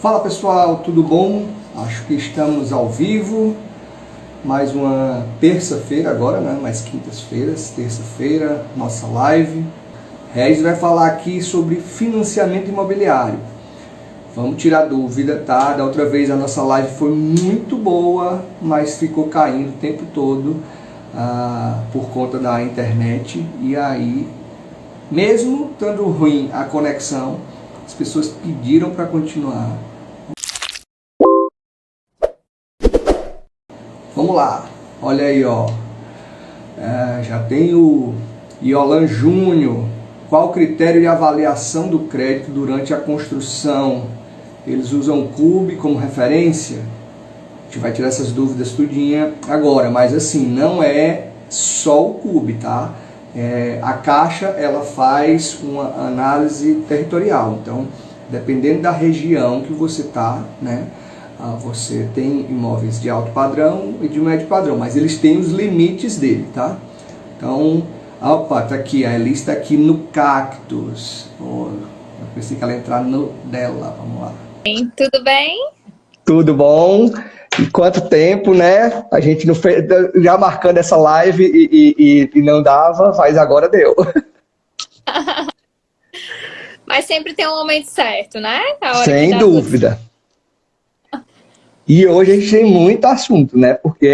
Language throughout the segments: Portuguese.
Fala pessoal, tudo bom? Acho que estamos ao vivo. Mais uma terça-feira agora, né? Mais quintas-feiras, terça-feira, nossa live. Regis vai falar aqui sobre financiamento imobiliário. Vamos tirar dúvida, tá? Da outra vez a nossa live foi muito boa, mas ficou caindo o tempo todo por conta da internet. E aí, mesmo estando ruim a conexão, as pessoas pediram para continuar. Vamos lá, olha aí, ó. Já tem o Iolan Júnior. Qual o critério de avaliação do crédito durante a construção? Eles usam o CUB como referência? A gente vai tirar essas dúvidas tudinha agora, mas assim, não é só o CUB, tá? A Caixa, ela faz uma análise territorial, então, dependendo da região que você tá, né? Você tem imóveis de alto padrão e de médio padrão, mas eles têm os limites dele, tá? Então, opa, tá aqui, a Elis tá aqui no Cactus. Eu pensei que ela ia entrar no dela, vamos lá. Tudo bem? Tudo bom? E quanto tempo, né? A gente não fez, já marcando essa live e não dava, mas agora deu. Mas sempre tem um momento certo, né? A hora Sem que dá dúvida. E hoje a gente tem muito assunto, né? Porque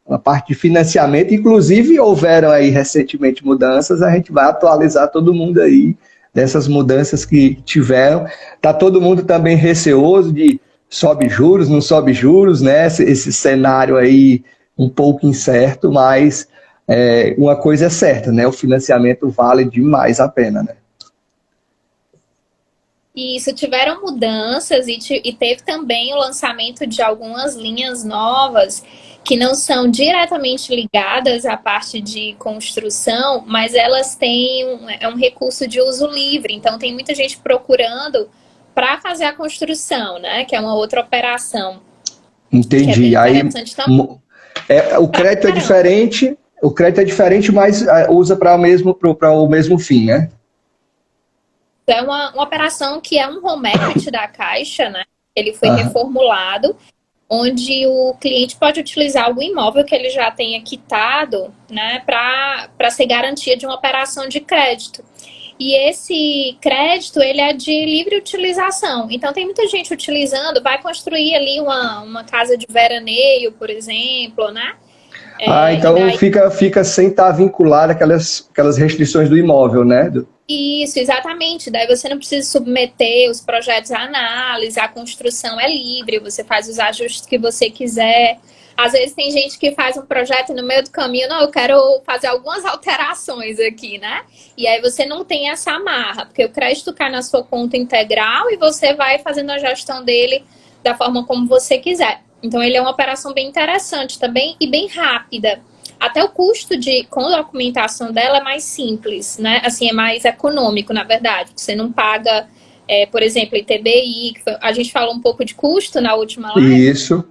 a parte de financiamento, inclusive houveram aí recentemente mudanças, a gente vai atualizar todo mundo aí dessas mudanças que tiveram. Tá todo mundo também receoso de sobe juros, não sobe juros, né? Esse cenário aí um pouco incerto, mas uma coisa é certa, né? O financiamento vale demais a pena, né? Isso, tiveram mudanças e teve também o lançamento de algumas linhas novas que não são diretamente ligadas à parte de construção, mas elas têm um recurso de uso livre. Então, tem muita gente procurando para fazer a construção, né? Que é uma outra operação. Entendi. Que é bem Aí interessante também. o crédito é diferente, mas usa para o mesmo fim, né? É uma operação que é um home equity da Caixa, né? Ele foi Aham. reformulado, onde o cliente pode utilizar o imóvel que ele já tenha quitado, né, para ser garantia de uma operação de crédito. E esse crédito, ele é de livre utilização. Então, tem muita gente utilizando, vai construir ali uma casa de veraneio, por exemplo, né? Então Daí... fica sem estar vinculado aquelas restrições do imóvel, né? Isso, exatamente. Daí você não precisa submeter os projetos à análise, a construção é livre, você faz os ajustes que você quiser. Às vezes tem gente que faz um projeto e no meio do caminho, não, eu quero fazer algumas alterações aqui, né? E aí você não tem essa amarra, porque o crédito cai na sua conta integral e você vai fazendo a gestão dele da forma como você quiser. Então ele é uma operação bem interessante também e bem rápida. Até o custo com a documentação dela é mais simples, né? Assim, é mais econômico, na verdade. Você não paga, por exemplo, ITBI, a gente falou um pouco de custo na última live. Isso.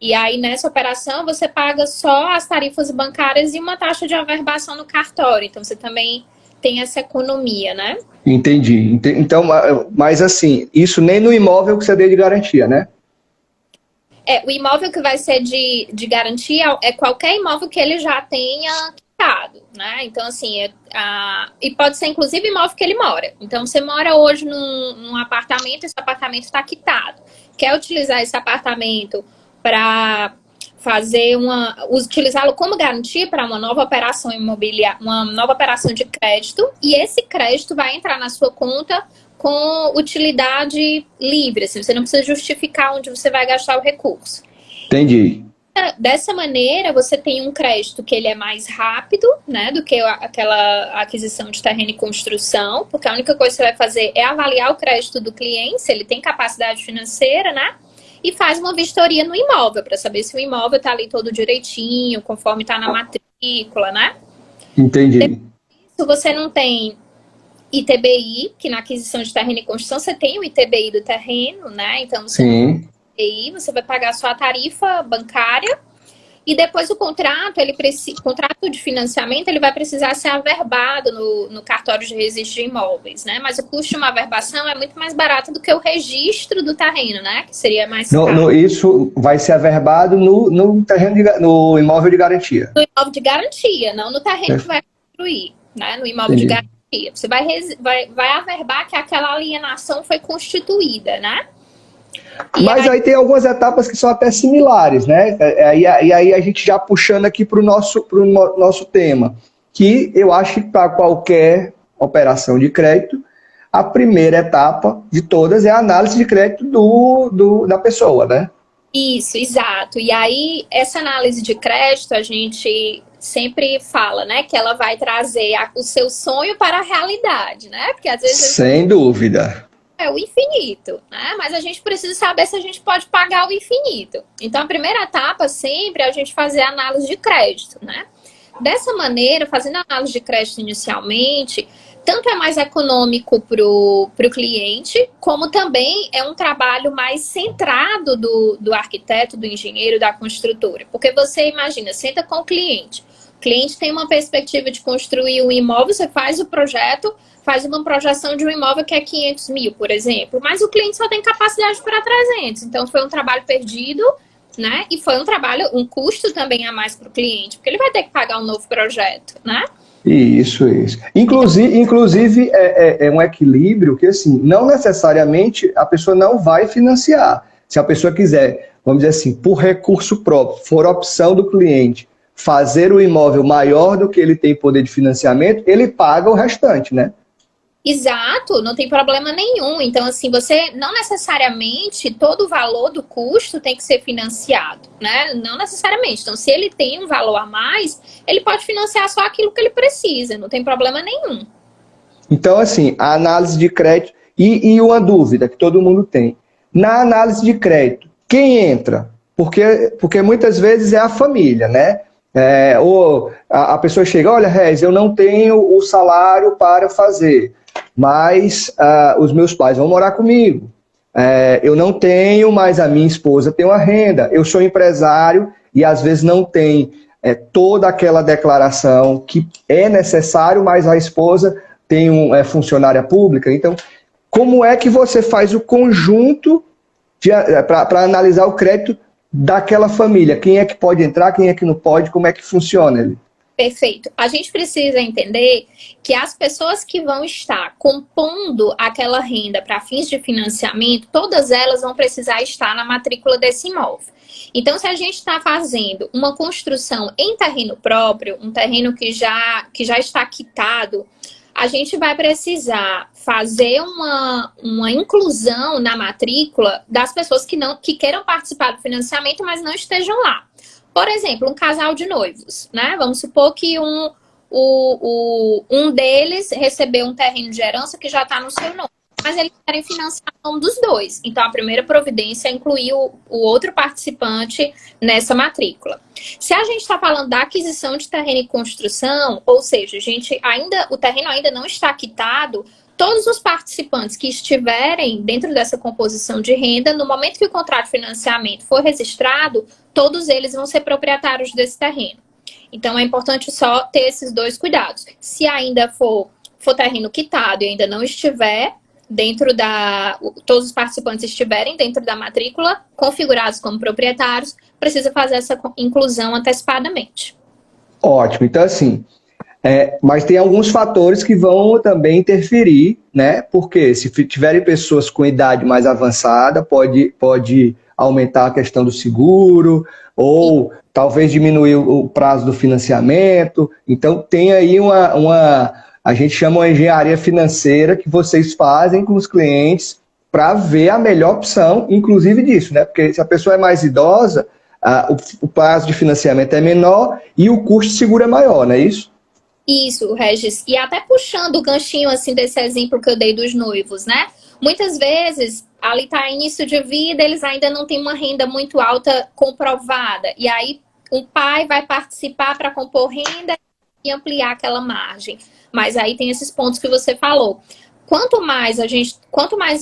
E aí, nessa operação, você paga só as tarifas bancárias e uma taxa de averbação no cartório. Então, você também tem essa economia, né? Entendi. Então, mas assim, isso nem no imóvel que você deu de garantia, né? O imóvel que vai ser de garantia é qualquer imóvel que ele já tenha quitado, né? Então, assim, e pode ser inclusive imóvel que ele mora. Então, você mora hoje num apartamento, esse apartamento está quitado. Quer utilizar esse apartamento para utilizá-lo como garantia para uma nova operação imobiliária, uma nova operação de crédito, e esse crédito vai entrar na sua conta com utilidade livre, assim, você não precisa justificar onde você vai gastar o recurso. Entendi. Dessa maneira, você tem um crédito que ele é mais rápido, né, do que aquela aquisição de terreno e construção, porque a única coisa que você vai fazer é avaliar o crédito do cliente, se ele tem capacidade financeira, né, e faz uma vistoria no imóvel, para saber se o imóvel está ali todo direitinho, conforme está na matrícula, né. Entendi. Se você não tem ITBI, que na aquisição de terreno e construção você tem o ITBI do terreno, né? Então você Sim. ITBI, você vai pagar só a tarifa bancária E depois o contrato, contrato de financiamento, ele vai precisar ser averbado no cartório de registro de imóveis, né? Mas o custo de uma averbação é muito mais barato do que o registro do terreno, né? Que seria mais caro. Isso vai ser averbado no terreno no imóvel de garantia. No imóvel de garantia, não no terreno que vai construir, né? No imóvel de garantia. Você vai averbar que aquela alienação foi constituída, né? Mas aí tem algumas etapas que são até similares, né? E aí a gente já puxando aqui para o nosso tema, que eu acho que para qualquer operação de crédito, a primeira etapa de todas é a análise de crédito da pessoa, né? Isso, exato. E aí, essa análise de crédito, a gente sempre fala, né? Que ela vai trazer o seu sonho para a realidade, né? Porque às vezes... Sem dúvida. É o infinito, né? Mas a gente precisa saber se a gente pode pagar o infinito. Então, a primeira etapa sempre é a gente fazer a análise de crédito, né? Dessa maneira, fazendo a análise de crédito inicialmente, tanto é mais econômico para o cliente, como também é um trabalho mais centrado do arquiteto, do engenheiro, da construtora. Porque você imagina, senta com o cliente tem uma perspectiva de construir um imóvel, você faz o projeto, faz uma projeção de um imóvel que é 500 mil, por exemplo, mas o cliente só tem capacidade para 300, então foi um trabalho perdido, né? E foi um custo também a mais para o cliente, porque ele vai ter que pagar um novo projeto, né? Isso. Inclusive é um equilíbrio que, assim, não necessariamente a pessoa não vai financiar. Se a pessoa quiser, vamos dizer assim, por recurso próprio, for opção do cliente, fazer o imóvel maior do que ele tem poder de financiamento, ele paga o restante, né? Exato, não tem problema nenhum. Então, assim, você não necessariamente todo o valor do custo tem que ser financiado, né? Não necessariamente. Então, se ele tem um valor a mais, ele pode financiar só aquilo que ele precisa, não tem problema nenhum. Então, assim, a análise de crédito e uma dúvida que todo mundo tem. Na análise de crédito, quem entra? Porque muitas vezes é a família, né? Ou a pessoa chega, olha, Rez, eu não tenho o salário para fazer, mas os meus pais vão morar comigo. Eu não tenho, mas a minha esposa tem uma renda. Eu sou empresário e às vezes não tem toda aquela declaração que é necessário, mas a esposa tem funcionária pública. Então, como é que você faz o conjunto para analisar o crédito daquela família? Quem é que pode entrar, quem é que não pode, como é que funciona ele? Perfeito. A gente precisa entender que as pessoas que vão estar compondo aquela renda para fins de financiamento, todas elas vão precisar estar na matrícula desse imóvel. Então, se a gente está fazendo uma construção em terreno próprio, um terreno que já está quitado, a gente vai precisar fazer uma inclusão na matrícula das pessoas que queiram participar do financiamento, mas não estejam lá. Por exemplo, um casal de noivos, né? Vamos supor que um deles recebeu um terreno de herança que já está no seu nome, mas eles querem financiar o nome dos dois. Então, a primeira providência é incluir o outro participante nessa matrícula. Se a gente está falando da aquisição de terreno e construção, ou seja, o terreno ainda não está quitado, todos os participantes que estiverem dentro dessa composição de renda, no momento que o contrato de financiamento for registrado, todos eles vão ser proprietários desse terreno. Então, é importante só ter esses dois cuidados. Se ainda for terreno quitado e ainda não estiver todos os participantes estiverem dentro da matrícula, configurados como proprietários, precisa fazer essa inclusão antecipadamente. Ótimo. Então, assim, mas tem alguns fatores que vão também interferir, né? Porque se tiverem pessoas com idade mais avançada, pode aumentar a questão do seguro, ou talvez diminuir o prazo do financiamento. Então, tem aí a gente chama uma engenharia financeira que vocês fazem com os clientes para ver a melhor opção, inclusive disso, né? Porque se a pessoa é mais idosa, o prazo de financiamento é menor e o custo de seguro é maior, não é isso? Isso, Regis. E até puxando o ganchinho assim desse exemplo que eu dei dos noivos, né? Muitas vezes, ali está início de vida, eles ainda não têm uma renda muito alta comprovada. E aí, o pai vai participar para compor renda e ampliar aquela margem. Mas aí tem esses pontos que você falou. Quanto mais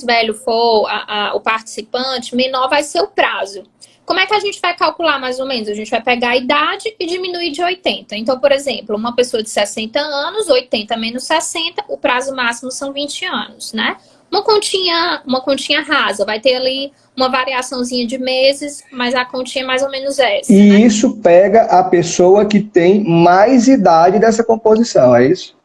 velho for o participante, menor vai ser o prazo. Como é que a gente vai calcular mais ou menos? A gente vai pegar a idade e diminuir de 80. Então, por exemplo, uma pessoa de 60 anos, 80 menos 60, o prazo máximo são 20 anos, né? Uma continha rasa, vai ter ali uma variaçãozinha de meses, mas a continha é mais ou menos essa. E né? isso pega a pessoa que tem mais idade dessa composição, é isso?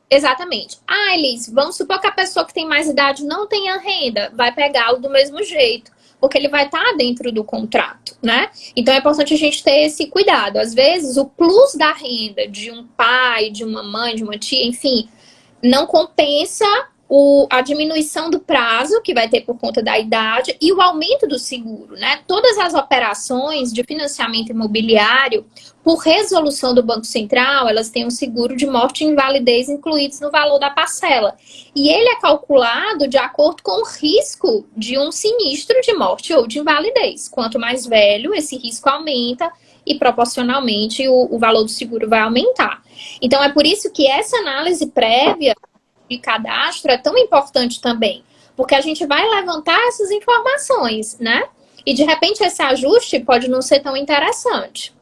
Exatamente. Ah, Elis, vamos supor que a pessoa que tem mais idade não tenha renda, vai pegá-lo do mesmo jeito, porque ele vai estar dentro do contrato, né? Então é importante a gente ter esse cuidado. Às vezes, o plus da renda de um pai, de uma mãe, de uma tia, enfim, não compensa a diminuição do prazo que vai ter por conta da idade e o aumento do seguro, né? Todas as operações de financiamento imobiliário, por resolução do Banco Central, elas têm um seguro de morte e invalidez incluídos no valor da parcela. E ele é calculado de acordo com o risco de um sinistro de morte ou de invalidez. Quanto mais velho, esse risco aumenta e proporcionalmente o valor do seguro vai aumentar. Então é por isso que essa análise prévia de cadastro é tão importante também, porque a gente vai levantar essas informações, né? E de repente esse ajuste pode não ser tão interessante.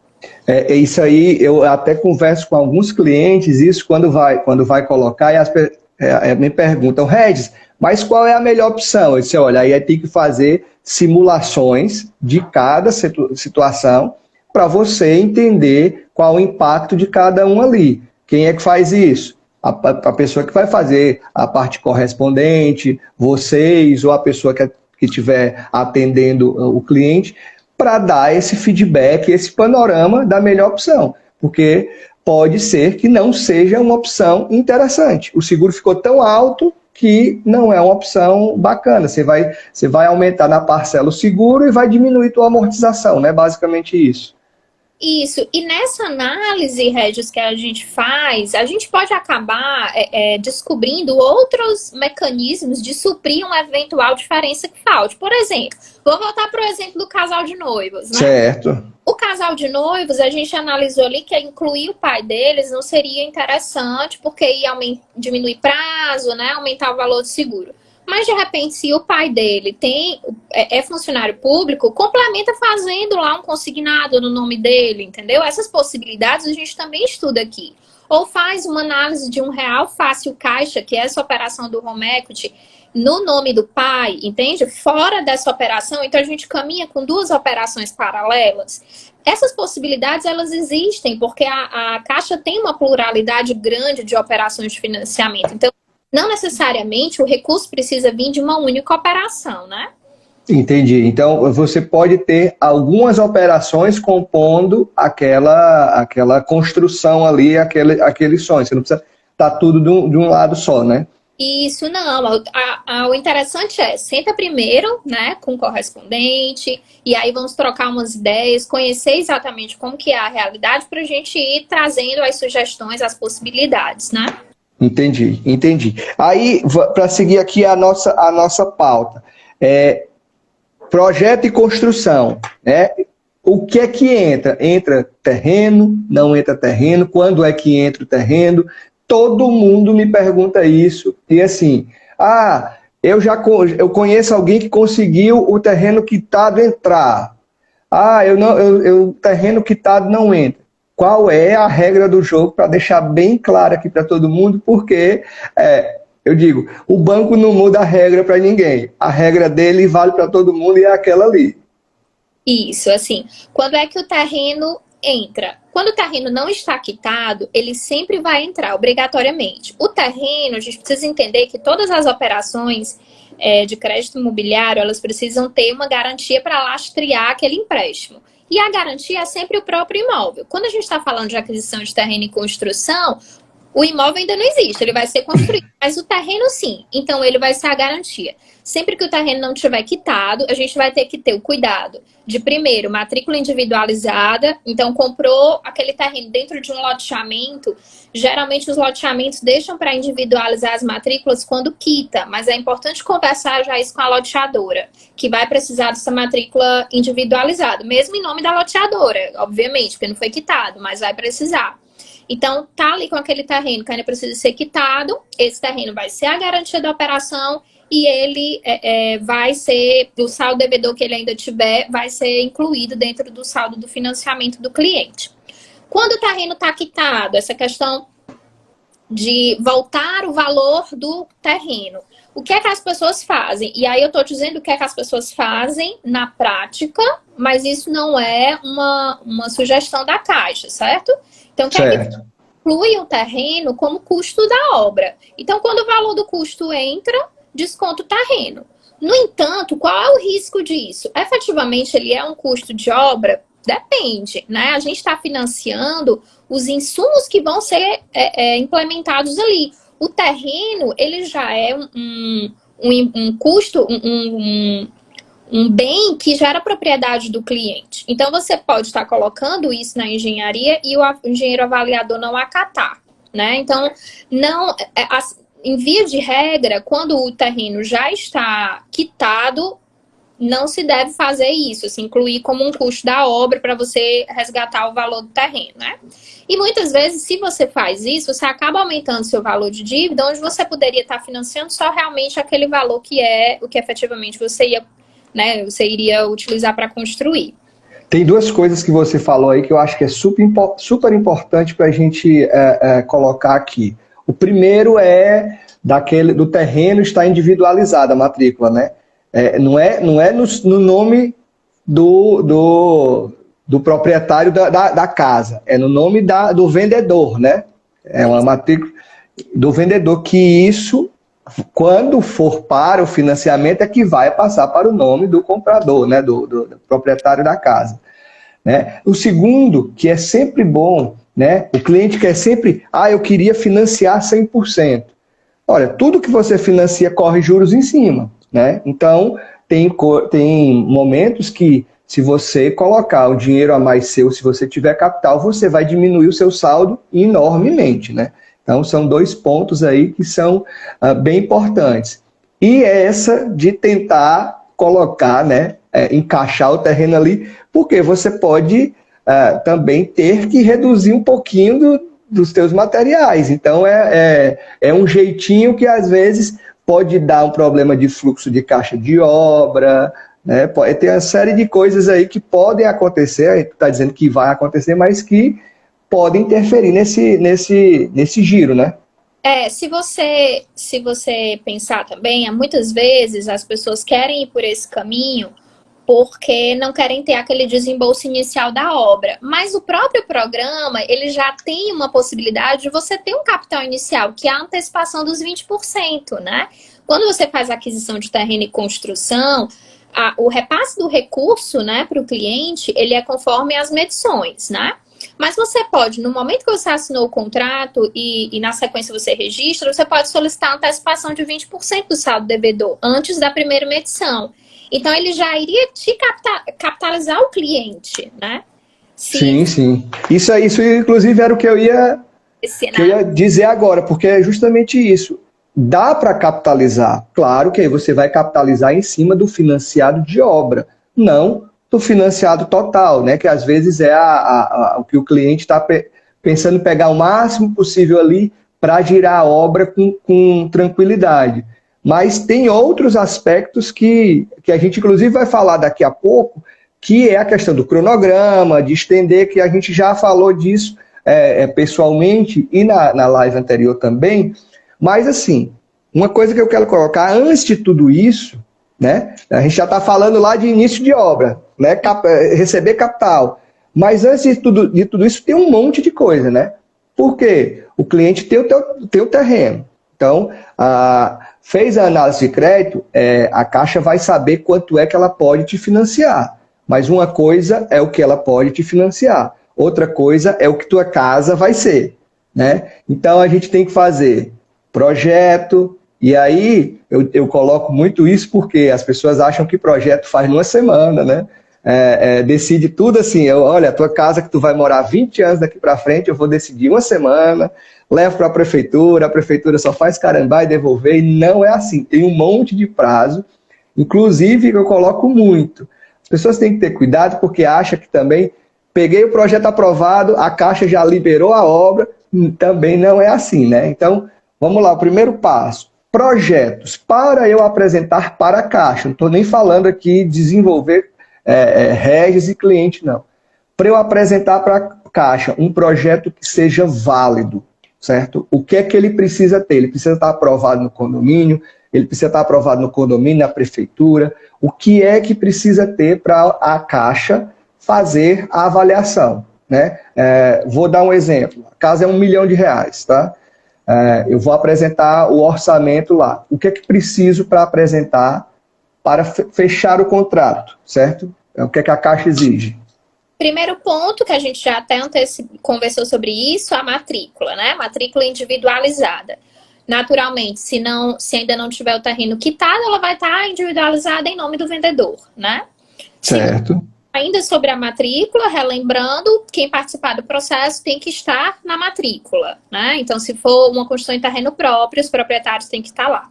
É isso aí, eu até converso com alguns clientes, isso quando vai colocar, e me perguntam, Regis, mas qual é a melhor opção? Eu disse, olha, aí tem que fazer simulações de cada situação para você entender qual o impacto de cada um ali. Quem é que faz isso? A pessoa que vai fazer a parte correspondente, vocês ou a pessoa que estiver atendendo o cliente, para dar esse feedback, esse panorama da melhor opção. Porque pode ser que não seja uma opção interessante. O seguro ficou tão alto que não é uma opção bacana. Você vai aumentar na parcela o seguro e vai diminuir a tua amortização, né? Basicamente isso. Isso, e nessa análise, Regis, que a gente faz, a gente pode acabar descobrindo outros mecanismos de suprir uma eventual diferença que falte. Por exemplo, vou voltar para o exemplo do casal de noivos, né? Certo. O casal de noivos, a gente analisou ali que incluir o pai deles não seria interessante, porque ia diminuir prazo, né? Aumentar o valor do seguro. Mas, de repente, se o pai dele é funcionário público, complementa fazendo lá um consignado no nome dele, entendeu? Essas possibilidades a gente também estuda aqui. Ou faz uma análise de R$1 fácil caixa, que é essa operação do home equity, no nome do pai, entende? Fora dessa operação, então a gente caminha com duas operações paralelas. Essas possibilidades, elas existem, porque a Caixa tem uma pluralidade grande de operações de financiamento. Então, não necessariamente o recurso precisa vir de uma única operação, né? Entendi. Então, você pode ter algumas operações compondo aquela construção ali, aquele sonho. Você não precisa estar tudo de um lado só, né? Isso não. O interessante senta primeiro, né, com o correspondente, e aí vamos trocar umas ideias, conhecer exatamente como que é a realidade para a gente ir trazendo as sugestões, as possibilidades, né? Entendi. Aí, para seguir aqui a nossa pauta, projeto e construção, né? O que é que entra? Entra terreno, não entra terreno? Quando é que entra o terreno? Todo mundo me pergunta isso. E assim, eu conheço alguém que conseguiu o terreno quitado entrar. O terreno quitado não entra. Qual é a regra do jogo, para deixar bem claro aqui para todo mundo, porque eu digo, o banco não muda a regra para ninguém. A regra dele vale para todo mundo e é aquela ali. Isso, assim, quando é que o terreno entra? Quando o terreno não está quitado, ele sempre vai entrar, obrigatoriamente. O terreno, a gente precisa entender que todas as operações de crédito imobiliário, elas precisam ter uma garantia para lastrear aquele empréstimo. E a garantia é sempre o próprio imóvel. Quando a gente está falando de aquisição de terreno e construção, o imóvel ainda não existe, ele vai ser construído. Mas o terreno sim, então ele vai ser a garantia. Sempre que o terreno não estiver quitado, a gente vai ter que ter o cuidado de, primeiro, matrícula individualizada. Então, comprou aquele terreno dentro de um loteamento. Geralmente, os loteamentos deixam para individualizar as matrículas quando quita. Mas é importante conversar já isso com a loteadora, que vai precisar dessa matrícula individualizada. Mesmo em nome da loteadora, obviamente, porque não foi quitado, mas vai precisar. Então, tá ali com aquele terreno que ainda precisa ser quitado. Esse terreno vai ser a garantia da operação. e ele vai ser, o saldo devedor que ele ainda tiver, vai ser incluído dentro do saldo do financiamento do cliente. Quando o terreno está quitado, essa questão de voltar o valor do terreno, o que é que as pessoas fazem? E aí eu estou dizendo o que é que as pessoas fazem na prática, mas isso não é uma sugestão da Caixa, certo? Então, o que é que inclui o terreno como custo da obra? Então, quando o valor do custo entra, desconta o terreno. No entanto, qual é o risco disso? Efetivamente, ele é um custo de obra? Depende, né? A gente está financiando os insumos que vão ser implementados ali. O terreno, ele já é um custo, um bem que gera propriedade do cliente. Então, você pode estar colocando isso na engenharia e o engenheiro avaliador não acatar, né? Então, em via de regra, quando o terreno já está quitado, não se deve fazer isso, se incluir como um custo da obra para você resgatar o valor do terreno, né? E muitas vezes, se você faz isso, você acaba aumentando seu valor de dívida, onde você poderia estar financiando só realmente aquele valor que é o que efetivamente você iria utilizar para construir. Tem duas coisas que você falou aí que eu acho que é super importante para a gente colocar aqui. O primeiro é do terreno estar individualizado, a matrícula, né? Não é no nome do proprietário da casa, é no nome do vendedor, né? É uma matrícula do vendedor, que isso, quando for para o financiamento, é que vai passar para o nome do comprador, né? Do proprietário da casa, né? O segundo, que é sempre bom, né? O cliente quer sempre, eu queria financiar 100%. Olha, tudo que você financia corre juros em cima, né? Então, tem momentos que, se você colocar o dinheiro a mais seu, se você tiver capital, você vai diminuir o seu saldo enormemente, né? Então, são dois pontos aí que são bem importantes. E essa de tentar colocar, né, encaixar o terreno ali, porque você pode também ter que reduzir um pouquinho dos teus materiais. Então, é um jeitinho que, às vezes, pode dar um problema de fluxo de caixa de obra, né? Pode ter uma série de coisas aí que podem acontecer, a gente está dizendo que vai acontecer, mas que podem interferir nesse giro, né? Se você pensar também, muitas vezes as pessoas querem ir por esse caminho porque não querem ter aquele desembolso inicial da obra. Mas o próprio programa, ele já tem uma possibilidade de você ter um capital inicial, que é a antecipação dos 20%, né? Quando você faz aquisição de terreno e construção, o repasse do recurso, né, para o cliente, ele é conforme as medições, né? Mas você pode, no momento que você assinou o contrato e na sequência você registra, você pode solicitar a antecipação de 20% do saldo devedor, antes da primeira medição. Então, ele já iria te capitalizar o cliente, né? Sim. Isso, inclusive, era o que eu ia dizer agora, porque é justamente isso. Dá para capitalizar. Claro que aí você vai capitalizar em cima do financiado de obra, não do financiado total, né? Que às vezes é o que o cliente está pensando em pegar o máximo possível ali para girar a obra com tranquilidade. Mas tem outros aspectos que a gente, inclusive, vai falar daqui a pouco, que é a questão do cronograma, de estender, que a gente já falou disso pessoalmente e na live anterior também. Mas, assim, uma coisa que eu quero colocar, antes de tudo isso, né, a gente já está falando lá de início de obra, né, receber capital. Mas antes de tudo isso, tem um monte de coisa, né? Por quê? O cliente tem o terreno. Então, fez a análise de crédito, a Caixa vai saber quanto é que ela pode te financiar. Mas uma coisa é o que ela pode te financiar. Outra coisa é o que tua casa vai ser, né? Então, a gente tem que fazer projeto. E aí, eu coloco muito isso porque as pessoas acham que projeto faz numa semana, né? Decide tudo assim, olha, a tua casa que tu vai morar 20 anos daqui para frente, eu vou decidir uma semana, levo para a prefeitura só faz carimbar e devolver, e não é assim, tem um monte de prazo, inclusive eu coloco muito. As pessoas têm que ter cuidado porque acham que também, peguei o projeto aprovado, a Caixa já liberou a obra, também não é assim, né? Então, vamos lá, o primeiro passo, projetos para eu apresentar para a Caixa. Não estou nem falando aqui desenvolver regras e cliente, não. Para eu apresentar para a Caixa um projeto que seja válido, certo? O que é que ele precisa ter? Ele precisa estar aprovado no condomínio, ele precisa estar aprovado no condomínio, na prefeitura. O que é que precisa ter para a Caixa fazer a avaliação, né? Vou dar um exemplo. A casa é R$1 milhão, tá? Eu vou apresentar o orçamento lá. O que é que preciso para apresentar para fechar o contrato, certo? O que é que a Caixa exige? Primeiro ponto, que a gente já até conversou sobre isso, a matrícula, né? Matrícula individualizada. Naturalmente, se ainda não tiver o terreno quitado, ela vai estar individualizada em nome do vendedor, né? Certo. Ainda sobre a matrícula, relembrando, quem participar do processo tem que estar na matrícula, né? Então, se for uma construção em terreno próprio, os proprietários têm que estar lá.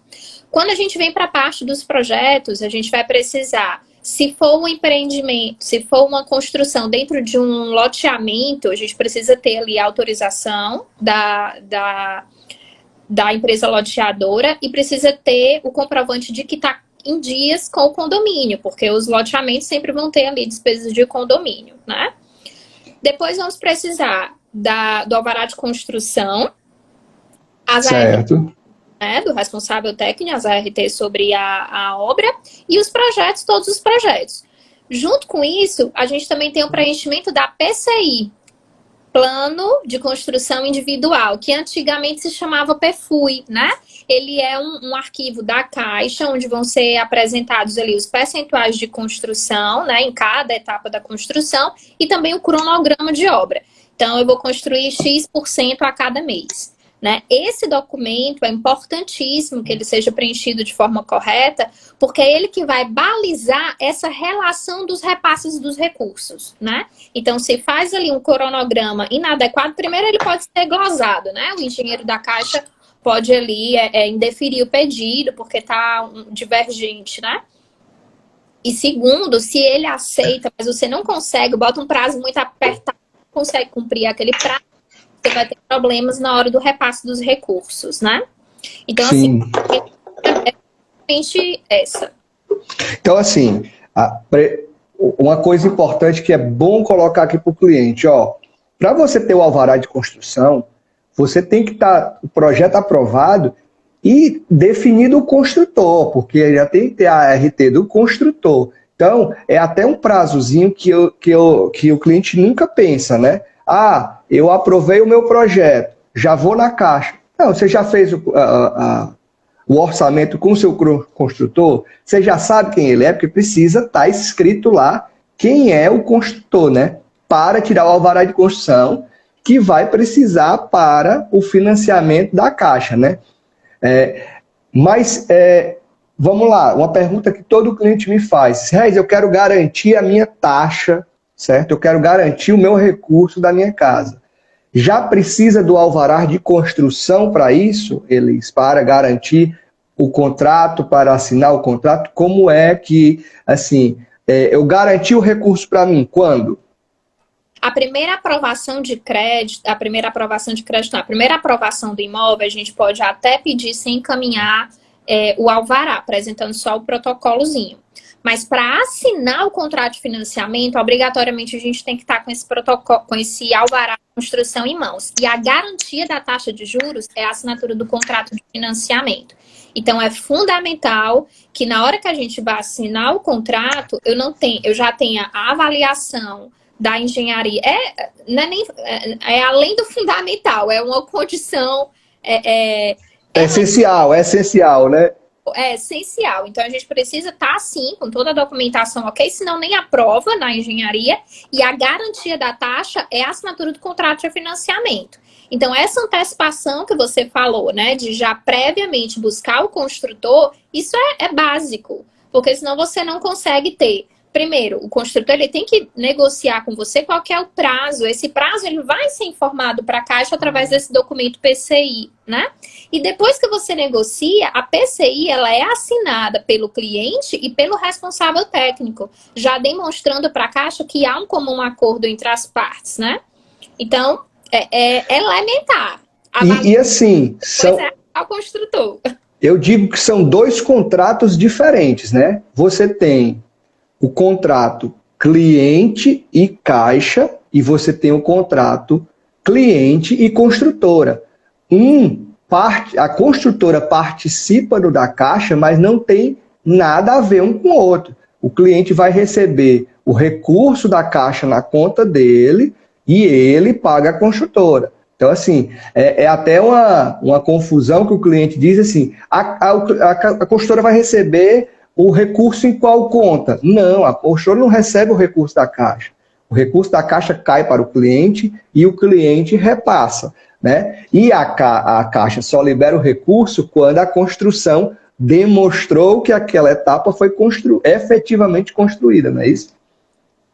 Quando a gente vem para a parte dos projetos, a gente vai precisar, se for um empreendimento, se for uma construção dentro de um loteamento, a gente precisa ter ali a autorização da empresa loteadora e precisa ter o comprovante de que está em dias com o condomínio, porque os loteamentos sempre vão ter ali despesas de condomínio, né? Depois vamos precisar do alvará de construção, as certo. ART, do responsável técnico, as ART sobre a obra e os projetos, todos os projetos. Junto com isso, a gente também tem o preenchimento da PCI, Plano de Construção Individual, que antigamente se chamava PFUI, né? Ele é um arquivo da Caixa, onde vão ser apresentados ali os percentuais de construção, né, em cada etapa da construção, e também o cronograma de obra. Então, eu vou construir X% a cada mês, né? Esse documento é importantíssimo que ele seja preenchido de forma correta, porque é ele que vai balizar essa relação dos repasses dos recursos, né? Então, se faz ali um cronograma inadequado, primeiro ele pode ser glosado, né? O engenheiro da Caixa pode ali indeferir o pedido, porque está divergente, né? E segundo, se ele aceita, mas você não consegue, bota um prazo muito apertado, não consegue cumprir aquele prazo, você vai ter problemas na hora do repasse dos recursos, né? Então, sim, assim, é realmente essa. Então, assim, uma coisa importante que é bom colocar aqui para o cliente, ó, para você ter o alvará de construção, você tem que estar o projeto aprovado e definido o construtor, porque já tem que ter a ART do construtor. Então, é até um prazozinho que o cliente nunca pensa, né? Ah, eu aprovei o meu projeto, já vou na Caixa. Não, você já fez o orçamento com o seu construtor, você já sabe quem ele é, porque precisa estar escrito lá quem é o construtor, né? Para tirar o alvará de construção, que vai precisar para o financiamento da Caixa, né? Vamos lá, uma pergunta que todo cliente me faz. Reis, eu quero garantir a minha taxa, certo? Eu quero garantir o meu recurso da minha casa. Já precisa do alvará de construção para isso, Elis, para garantir o contrato, para assinar o contrato? Como é que, assim, eu garanti o recurso para mim? Quando? A primeira aprovação de crédito, a primeira aprovação do imóvel, a gente pode até pedir sem encaminhar o alvará, apresentando só o protocolozinho. Mas para assinar o contrato de financiamento, obrigatoriamente a gente tem que estar com esse protocolo, com esse alvará de construção em mãos. E a garantia da taxa de juros é a assinatura do contrato de financiamento. Então é fundamental que na hora que a gente vai assinar o contrato, eu já tenha a avaliação da engenharia. É além do fundamental, é uma condição... É essencial, né? É essencial. Então, a gente precisa estar, sim, com toda a documentação ok, senão nem aprova na engenharia. E a garantia da taxa é a assinatura do contrato de financiamento. Então, essa antecipação que você falou, né, de já previamente buscar o construtor, isso é básico. Porque senão você não consegue ter. Primeiro, o construtor ele tem que negociar com você qual que é o prazo. Esse prazo ele vai ser informado para a Caixa através desse documento PCI, né? E depois que você negocia, a PCI ela é assinada pelo cliente e pelo responsável técnico, já demonstrando para a Caixa que há um comum acordo entre as partes, né? Então, é elementar. E assim, ao construtor. eu digo que são dois contratos diferentes, né? Você tem o contrato cliente e caixa e você tem o contrato cliente e construtora. A construtora participa do da caixa, mas não tem nada a ver um com o outro. O cliente vai receber o recurso da caixa na conta dele e ele paga a construtora. Então, assim, é até uma confusão que o cliente diz assim, a construtora vai receber o recurso em qual conta? Não, a construtora não recebe o recurso da caixa. O recurso da caixa cai para o cliente e o cliente repassa, né? E a caixa só libera o recurso quando a construção demonstrou que aquela etapa foi efetivamente construída, não é isso?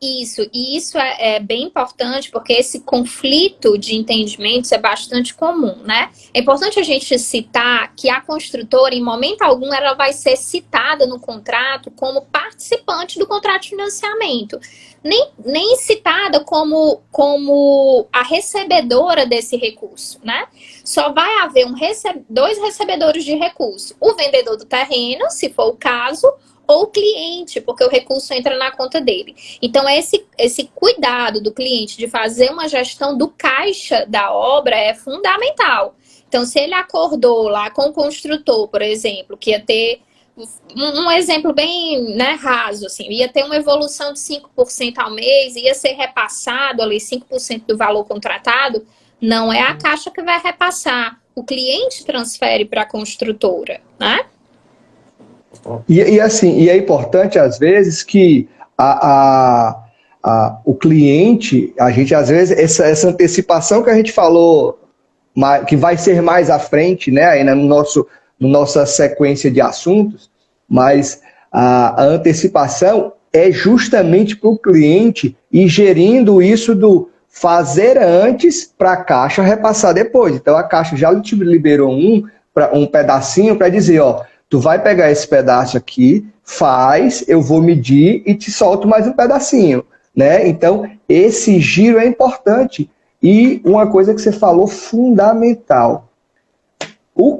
Isso, e isso é bem importante porque esse conflito de entendimentos é bastante comum, né? É importante a gente citar que a construtora, em momento algum, ela vai ser citada no contrato como participante do contrato de financiamento. Nem citada como a recebedora desse recurso, né? Só vai haver dois recebedores de recurso. O vendedor do terreno, se for o caso, ou o cliente, porque o recurso entra na conta dele. Então, esse cuidado do cliente de fazer uma gestão do caixa da obra é fundamental. Então, se ele acordou lá com o construtor, por exemplo, que ia ter um exemplo bem, né, raso, assim, ia ter uma evolução de 5% ao mês, ia ser repassado ali 5% do valor contratado, não é a caixa que vai repassar. O cliente transfere para a construtora, né? E é importante, às vezes, que o cliente, a gente, às vezes, essa antecipação que a gente falou, que vai ser mais à frente, né, aí no nossa sequência de assuntos, mas a antecipação é justamente para o cliente ir gerindo isso do fazer antes para a Caixa repassar depois. Então, a Caixa já te liberou um pedacinho para dizer, ó, tu vai pegar esse pedaço aqui, eu vou medir e te solto mais um pedacinho, né? Então, esse giro é importante. E uma coisa que você falou fundamental.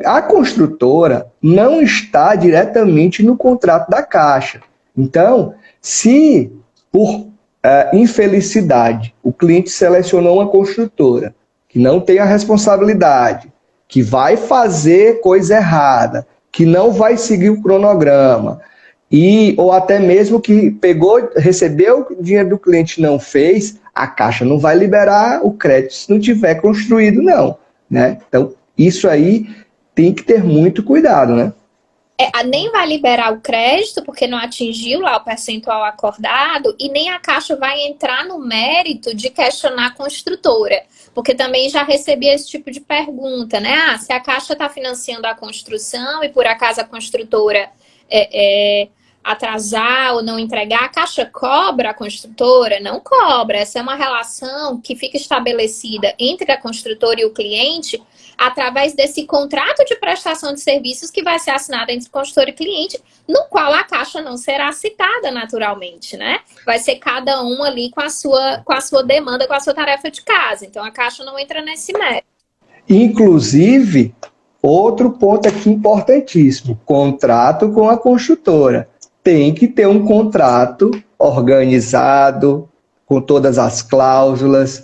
A construtora não está diretamente no contrato da Caixa. Então, se por infelicidade o cliente selecionou uma construtora que não tem a responsabilidade, que vai fazer coisa errada, que não vai seguir o cronograma, ou até mesmo que recebeu o dinheiro do cliente e não fez, a Caixa não vai liberar o crédito se não tiver construído, não, né? Então, isso aí tem que ter muito cuidado, né? Nem vai liberar o crédito, porque não atingiu lá o percentual acordado, e nem a Caixa vai entrar no mérito de questionar a construtora. Porque também já recebi esse tipo de pergunta, né? Se a Caixa está financiando a construção e por acaso a construtora atrasar ou não entregar, a Caixa cobra a construtora? Não cobra. Essa é uma relação que fica estabelecida entre a construtora e o cliente através desse contrato de prestação de serviços que vai ser assinado entre construtor e cliente, no qual a Caixa não será citada naturalmente, né? Vai ser cada um ali com a sua demanda, com a sua tarefa de casa. Então, a Caixa não entra nesse mérito. Inclusive, outro ponto aqui importantíssimo, contrato com a construtora. Tem que ter um contrato organizado, com todas as cláusulas,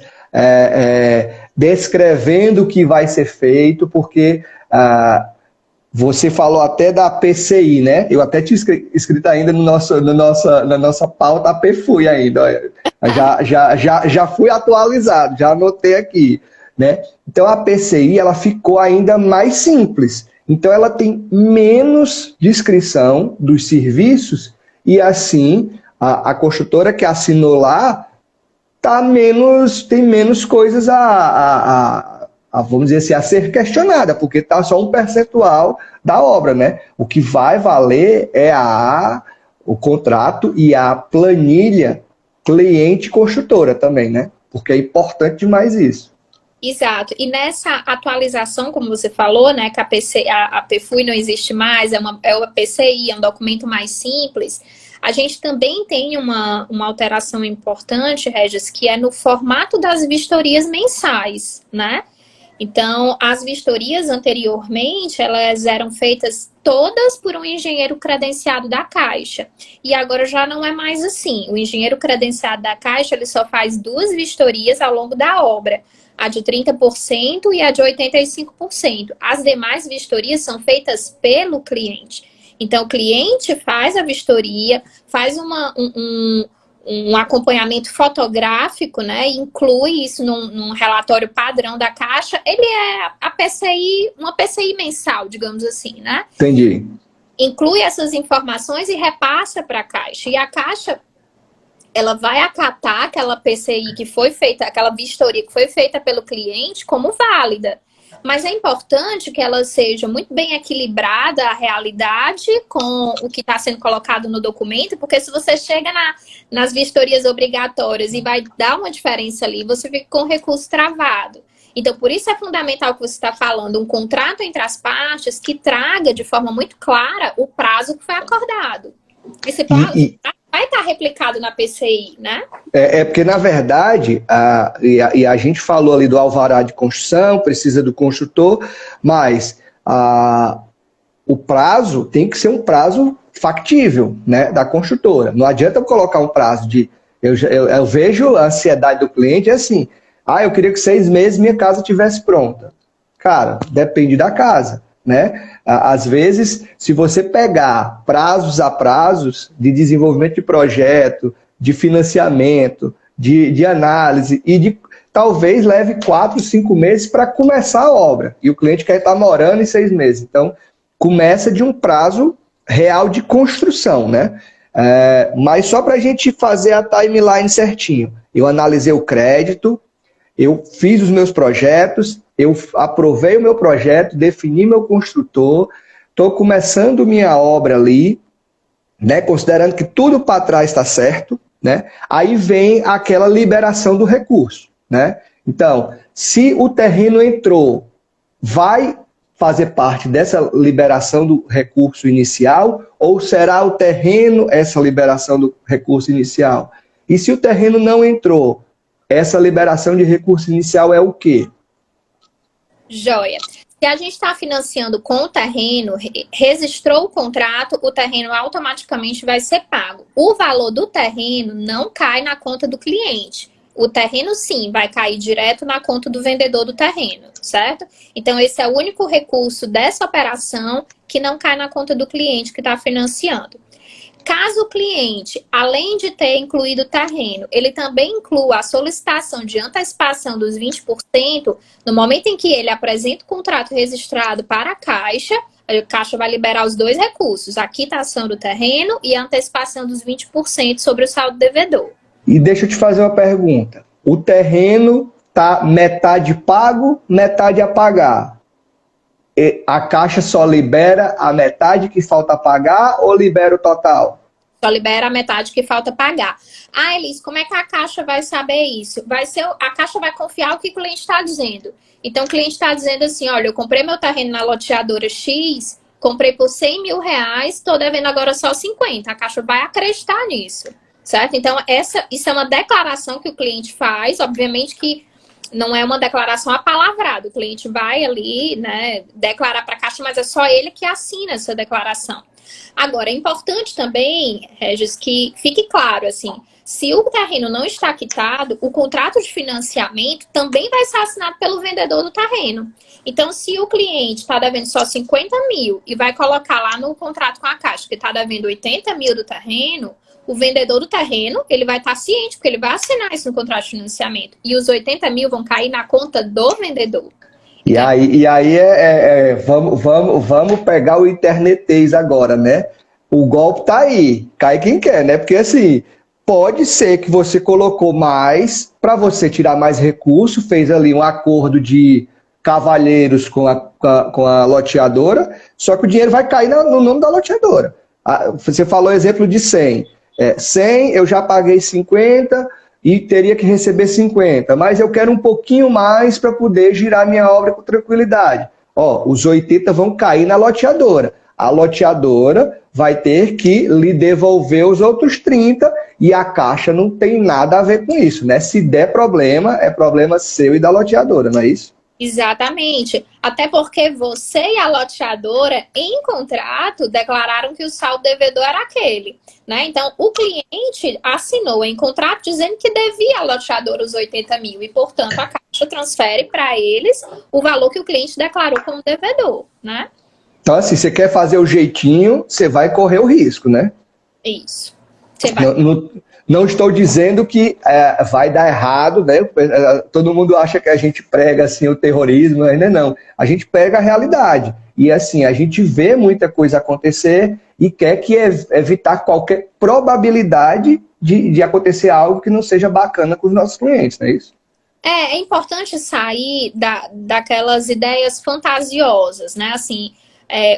descrevendo o que vai ser feito, porque você falou até da PCI, né? Eu até tinha escrito ainda na nossa pauta a PFUI ainda. Já fui atualizado, já anotei aqui, né? Então a PCI ela ficou ainda mais simples. Então ela tem menos descrição dos serviços e assim a construtora que assinou lá tem menos coisas vamos dizer assim, a ser questionada, porque está só um percentual da obra, né? O que vai valer é o contrato e a planilha cliente-construtora também, né? Porque é importante demais isso. Exato. E nessa atualização, como você falou, né, que a PFUI não existe mais, é uma PCI, é um documento mais simples. A gente também tem uma alteração importante, Regis, que é no formato das vistorias mensais, né? Então, as vistorias anteriormente, elas eram feitas todas por um engenheiro credenciado da Caixa. E agora já não é mais assim. O engenheiro credenciado da Caixa, ele só faz 2 vistorias ao longo da obra. A de 30% e a de 85%. As demais vistorias são feitas pelo cliente. Então, o cliente faz a vistoria, faz um acompanhamento fotográfico, né? Inclui isso num relatório padrão da Caixa. Ele é a PCI, uma PCI mensal, digamos assim, né? Entendi. Inclui essas informações e repassa para a Caixa. E a Caixa, ela vai acatar aquela PCI que foi feita, aquela vistoria que foi feita pelo cliente como válida. Mas é importante que ela seja muito bem equilibrada a realidade com o que está sendo colocado no documento, porque se você chega nas vistorias obrigatórias e vai dar uma diferença ali, você fica com o recurso travado. Então, por isso é fundamental que você está falando um contrato entre as partes que traga de forma muito clara o prazo que foi acordado. Esse prazo vai estar replicado na PCI, né? Porque, na verdade, a gente falou ali do alvará de construção, precisa do construtor, mas o prazo tem que ser um prazo factível, né, da construtora. Não adianta eu colocar um prazo de... Eu vejo a ansiedade do cliente, é assim, eu queria que 6 meses minha casa estivesse pronta. Cara, depende da casa, né? Às vezes, se você pegar prazos a prazos de desenvolvimento de projeto, de financiamento, de análise, talvez leve 4, 5 meses para começar a obra. E o cliente quer estar morando em 6 meses. Então, começa de um prazo real de construção, né? Mas só para a gente fazer a timeline certinho. Eu analisei o crédito, eu fiz os meus projetos, eu aprovei o meu projeto, defini meu construtor, estou começando minha obra ali, né, considerando que tudo para trás está certo, né, aí vem aquela liberação do recurso, né? Então, se o terreno entrou, vai fazer parte dessa liberação do recurso inicial ou será o terreno essa liberação do recurso inicial? E se o terreno não entrou, essa liberação de recurso inicial é o quê? Joia. Se a gente está financiando com o terreno, registrou o contrato, o terreno automaticamente vai ser pago. O valor do terreno não cai na conta do cliente. O terreno, sim, vai cair direto na conta do vendedor do terreno, certo? Então, esse é o único recurso dessa operação que não cai na conta do cliente que está financiando. Caso o cliente, além de ter incluído o terreno, ele também inclua a solicitação de antecipação dos 20%, no momento em que ele apresenta o contrato registrado para a Caixa vai liberar os 2 recursos, a quitação do terreno e a antecipação dos 20% sobre o saldo devedor. E deixa eu te fazer uma pergunta. O terreno está metade pago, metade a pagar. A Caixa só libera a metade que falta pagar ou libera o total? Só libera a metade que falta pagar. Elis, como é que a Caixa vai saber isso? A Caixa vai confiar o que o cliente está dizendo. Então, o cliente está dizendo assim, olha, eu comprei meu terreno na loteadora X, comprei por 100 mil reais, estou devendo agora só 50. A Caixa vai acreditar nisso, certo? Então, isso é uma declaração que o cliente faz, obviamente que não é uma declaração apalavrada. O cliente vai ali, né, declarar para a Caixa, mas é só ele que assina essa declaração. Agora, é importante também, Regis, que fique claro, assim, se o terreno não está quitado, o contrato de financiamento também vai ser assinado pelo vendedor do terreno. Então, se o cliente está devendo só 50 mil e vai colocar lá no contrato com a Caixa que está devendo 80 mil do terreno, o vendedor do terreno, ele vai estar ciente, porque ele vai assinar isso no contrato de financiamento. E os 80 mil vão cair na conta do vendedor. E aí vamos pegar o internetês agora, né? O golpe tá aí, cai quem quer, né? Porque assim, pode ser que você colocou mais para você tirar mais recurso, fez ali um acordo de cavalheiros com a loteadora, só que o dinheiro vai cair no nome da loteadora. Você falou exemplo de 100. 100, eu já paguei 50 e teria que receber 50, mas eu quero um pouquinho mais para poder girar minha obra com tranquilidade. Os 80 vão cair na loteadora. A loteadora vai ter que lhe devolver os outros 30 e a Caixa não tem nada a ver com isso, né? Se der problema, é problema seu e da loteadora, não é isso? Exatamente. Até porque você e a loteadora, em contrato, declararam que o saldo devedor era aquele, né? Então, o cliente assinou em contrato dizendo que devia à loteadora os 80 mil e, portanto, a Caixa transfere para eles o valor que o cliente declarou como devedor, né? Então, assim, você quer fazer o jeitinho, você vai correr o risco, né? Isso. Você vai. Não estou dizendo que vai dar errado, né? Todo mundo acha que a gente prega assim, o terrorismo, ainda não. A gente pega a realidade. E assim, a gente vê muita coisa acontecer e quer que evitar qualquer probabilidade de acontecer algo que não seja bacana com os nossos clientes, não é isso? É importante sair daquelas ideias fantasiosas, né? Assim,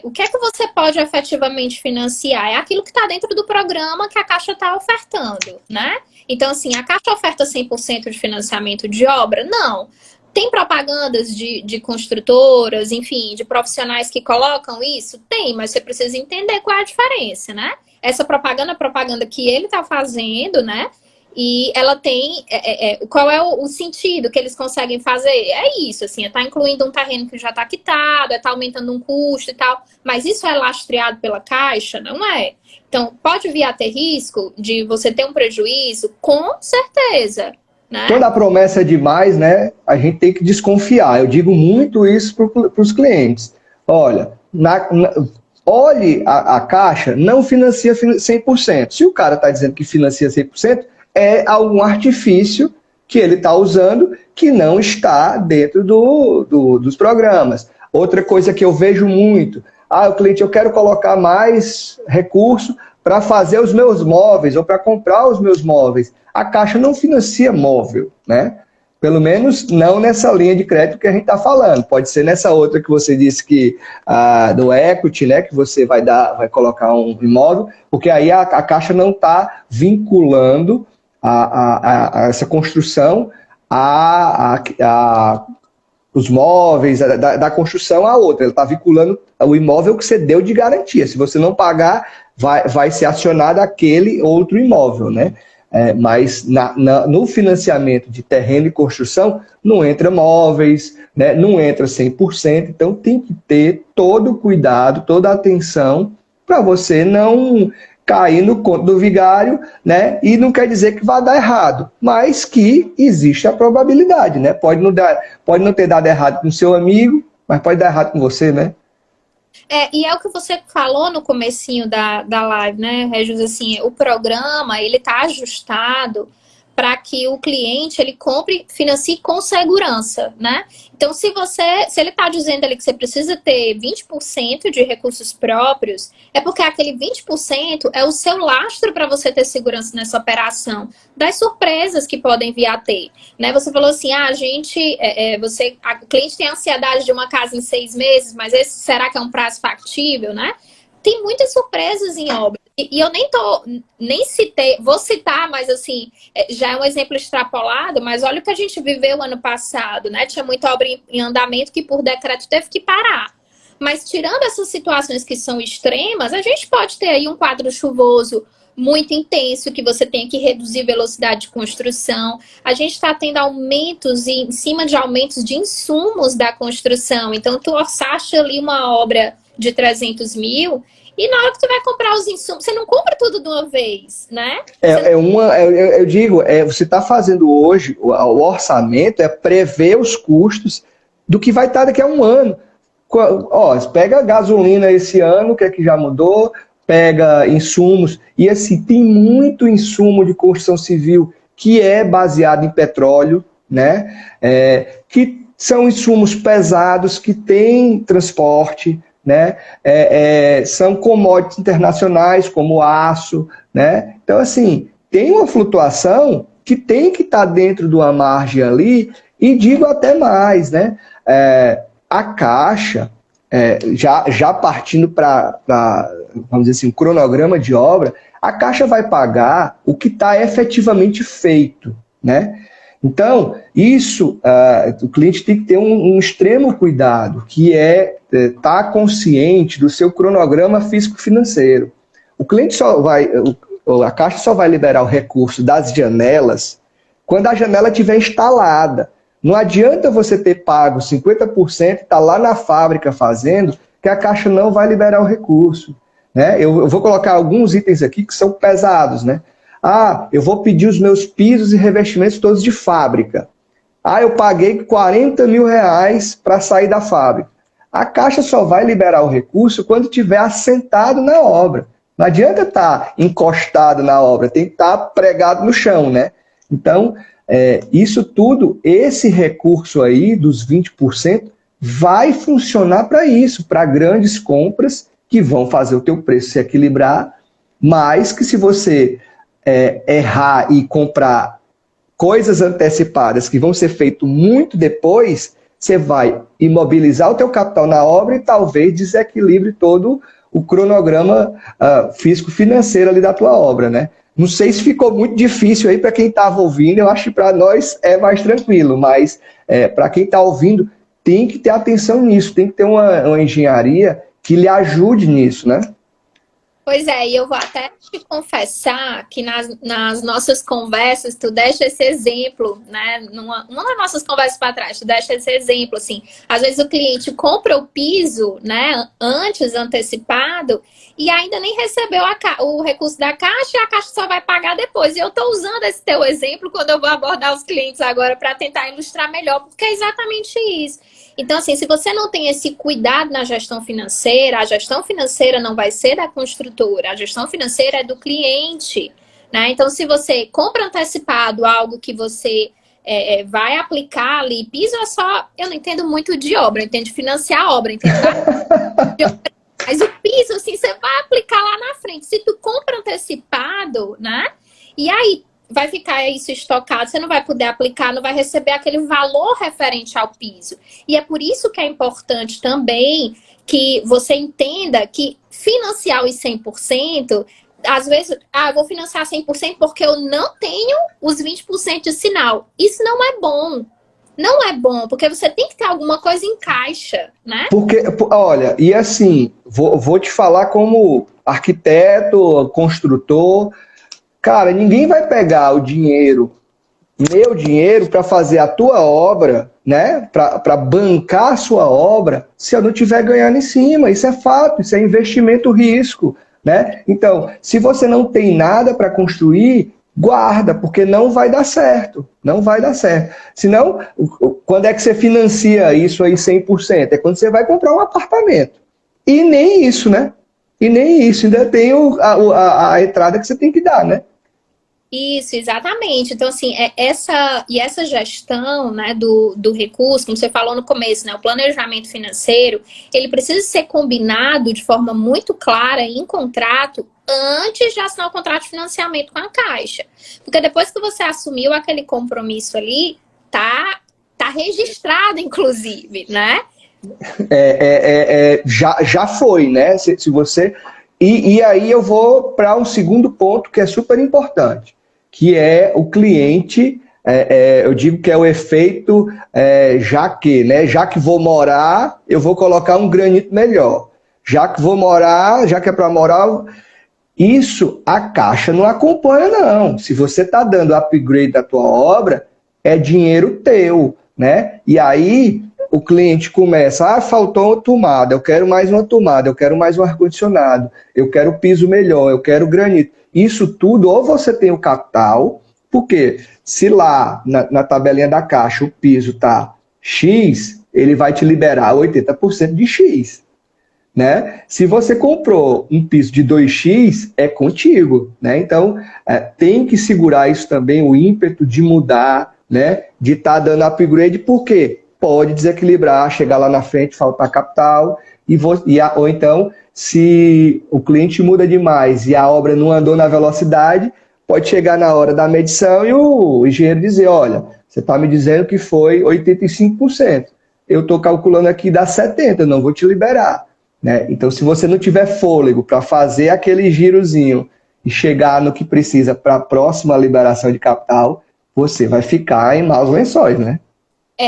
o que é que você pode efetivamente financiar? É aquilo que está dentro do programa que a Caixa está ofertando, né? Então, assim, a Caixa oferta 100% de financiamento de obra? Não. Tem propagandas de construtoras, enfim, de profissionais que colocam isso? Tem, mas você precisa entender qual é a diferença, né? Essa propaganda é a propaganda que ele está fazendo, né? E ela tem. Qual é o sentido que eles conseguem fazer? É isso, assim, tá incluindo um terreno que já está quitado, tá aumentando um custo e tal. Mas isso é lastreado pela Caixa? Não é. Então, pode vir a ter risco de você ter um prejuízo? Com certeza. Né? Quando a promessa é demais, né, a gente tem que desconfiar. Eu digo muito isso para os clientes. Olha, olhe a Caixa, não financia 100%. Se o cara está dizendo que financia 100%, é algum artifício que ele está usando que não está dentro dos programas. Outra coisa que eu vejo muito, o cliente, eu quero colocar mais recurso para fazer os meus móveis ou para comprar os meus móveis. A Caixa não financia móvel, né? Pelo menos não nessa linha de crédito que a gente está falando. Pode ser nessa outra que você disse que do equity, né? Que você vai colocar um imóvel, porque aí a Caixa não está vinculando essa construção os móveis da construção a outra. Ela está vinculando o imóvel que você deu de garantia. Se você não pagar, vai ser acionado aquele outro imóvel, né? Mas no financiamento de terreno e construção não entra móveis, né? Não entra 100%. Então tem que ter todo o cuidado, toda a atenção para você não cair no conto do vigário, né? E não quer dizer que vai dar errado, mas que existe a probabilidade, né? Pode não ter dado errado com o seu amigo, mas pode dar errado com você, né? E é o que você falou no comecinho da live, né, Regis? Assim, o programa, ele tá ajustado para que o cliente, ele compre, financie com segurança, né? Então, se ele está dizendo ali que você precisa ter 20% de recursos próprios, é porque aquele 20% é o seu lastro para você ter segurança nessa operação, das surpresas que podem vir a ter, né? Você falou assim, o cliente tem ansiedade de uma casa em 6 meses, mas será que é um prazo factível, né? Tem muitas surpresas em obra. E eu nem citei, vou citar, mas assim, já é um exemplo extrapolado, mas olha o que a gente viveu ano passado, né? Tinha muita obra em andamento que por decreto teve que parar. Mas tirando essas situações que são extremas, a gente pode ter aí um quadro chuvoso muito intenso, que você tem que reduzir velocidade de construção. A gente está tendo aumentos em cima de aumentos de insumos da construção. Então, tu orçaste ali uma obra de 300 mil e na hora que tu vai comprar os insumos, você não compra tudo de uma vez, né? Eu digo, você está fazendo hoje, o orçamento é prever os custos do que vai estar daqui a um ano. Pega gasolina esse ano, que é que já mudou, pega insumos, e assim, tem muito insumo de construção civil que é baseado em petróleo, né? Que são insumos pesados, que têm transporte, né? São commodities internacionais, como aço, né? Então, assim, tem uma flutuação que tem que estar dentro de uma margem ali, e digo até mais, né? A Caixa, já partindo para, vamos dizer assim, um cronograma de obra, a Caixa vai pagar o que está efetivamente feito, né? Então, isso, o cliente tem que ter um extremo cuidado, que estar consciente do seu cronograma físico-financeiro. O cliente a Caixa só vai liberar o recurso das janelas quando a janela estiver instalada. Não adianta você ter pago 50% e estar lá na fábrica fazendo, que a Caixa não vai liberar o recurso. Né? Eu vou colocar alguns itens aqui que são pesados. Né? Eu vou pedir os meus pisos e revestimentos todos de fábrica. Eu paguei 40 mil reais para sair da fábrica. A Caixa só vai liberar o recurso quando estiver assentado na obra. Não adianta estar encostado na obra, tem que estar pregado no chão, né? Então, isso tudo, esse recurso aí dos 20%, vai funcionar para isso, para grandes compras que vão fazer o teu preço se equilibrar, mas que se você errar e comprar coisas antecipadas que vão ser feitas muito depois, você vai imobilizar o teu capital na obra e talvez desequilibre todo o cronograma físico-financeiro ali da tua obra, né? Não sei se ficou muito difícil aí para quem estava ouvindo, eu acho que para nós é mais tranquilo, mas para quem está ouvindo, tem que ter atenção nisso, tem que ter uma engenharia que lhe ajude nisso, né? Pois é, e eu vou até te confessar que nas nossas conversas, tu deixa esse exemplo, né? Numa das nossas conversas para trás, tu deixa esse exemplo, assim. Às vezes o cliente compra o piso, né, antes, antecipado, e ainda nem recebeu o recurso da Caixa, e a Caixa só vai pagar depois. E eu estou usando esse teu exemplo quando eu vou abordar os clientes agora para tentar ilustrar melhor, porque é exatamente isso. Então, assim, se você não tem esse cuidado na gestão financeira, a gestão financeira não vai ser da construtora, a gestão financeira é do cliente, né? Então, se você compra antecipado algo que você vai aplicar ali, piso é só... Eu não entendo muito de obra, eu entendo de financiar a obra, entendeu? Mas o piso, assim, você vai aplicar lá na frente. Se tu compra antecipado, né? E aí vai ficar isso estocado, você não vai poder aplicar, não vai receber aquele valor referente ao piso. E é por isso que é importante também que você entenda que financiar os 100%, às vezes, eu vou financiar 100% porque eu não tenho os 20% de sinal. Isso não é bom. Não é bom, porque você tem que ter alguma coisa em caixa, né? Porque, olha, e assim, vou te falar como arquiteto, construtor. Cara, ninguém vai pegar o dinheiro, meu dinheiro, para fazer a tua obra, né? Para bancar a sua obra, se eu não estiver ganhando em cima. Isso é fato, isso é investimento risco, né? Então, se você não tem nada para construir, guarda, porque não vai dar certo. Não vai dar certo. Senão, quando é que você financia isso aí 100%? É quando você vai comprar um apartamento. E nem isso, né? E nem isso. Ainda tem a entrada que você tem que dar, né? Isso, exatamente. Então, assim, essa gestão, né, do recurso, como você falou no começo, né, o planejamento financeiro, ele precisa ser combinado de forma muito clara em contrato antes de assinar o contrato de financiamento com a Caixa. Porque depois que você assumiu aquele compromisso ali, tá registrado, inclusive, né? Já foi, né? Se você... E aí eu vou para um segundo ponto que é super importante, que é o cliente, eu digo que é o efeito já que, né? Já que vou morar, eu vou colocar um granito melhor. Já que vou morar, já que é para morar, isso a Caixa não acompanha, não. Se você está dando upgrade da tua obra, é dinheiro teu, né? E aí o cliente começa, faltou uma tomada, eu quero mais uma tomada, eu quero mais um ar-condicionado, eu quero piso melhor, eu quero granito. Isso tudo, ou você tem o capital, porque se lá na tabelinha da Caixa o piso está X, ele vai te liberar 80% de X. Né? Se você comprou um piso de 2x, é contigo. Né? Então, tem que segurar isso também, o ímpeto de mudar, né? De estar dando upgrade, por quê? Pode desequilibrar, chegar lá na frente, faltar capital, ou então, se o cliente muda demais e a obra não andou na velocidade, pode chegar na hora da medição e o engenheiro dizer, olha, você está me dizendo que foi 85%, eu estou calculando aqui dá 70%, não vou te liberar. Né? Então, se você não tiver fôlego para fazer aquele girozinho e chegar no que precisa para a próxima liberação de capital, você vai ficar em maus lençóis, né?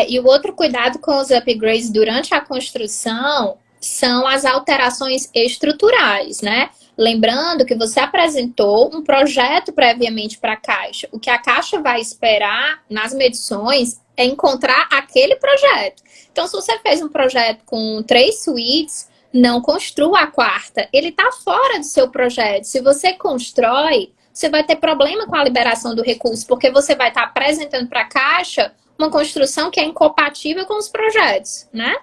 E o outro cuidado com os upgrades durante a construção são as alterações estruturais, né? Lembrando que você apresentou um projeto previamente para a Caixa. O que a Caixa vai esperar nas medições é encontrar aquele projeto. Então, se você fez um projeto com 3 suítes, não construa a 4ª. Ele está fora do seu projeto. Se você constrói, você vai ter problema com a liberação do recurso, porque você vai estar apresentando para a Caixa uma construção que é incompatível com os projetos, né?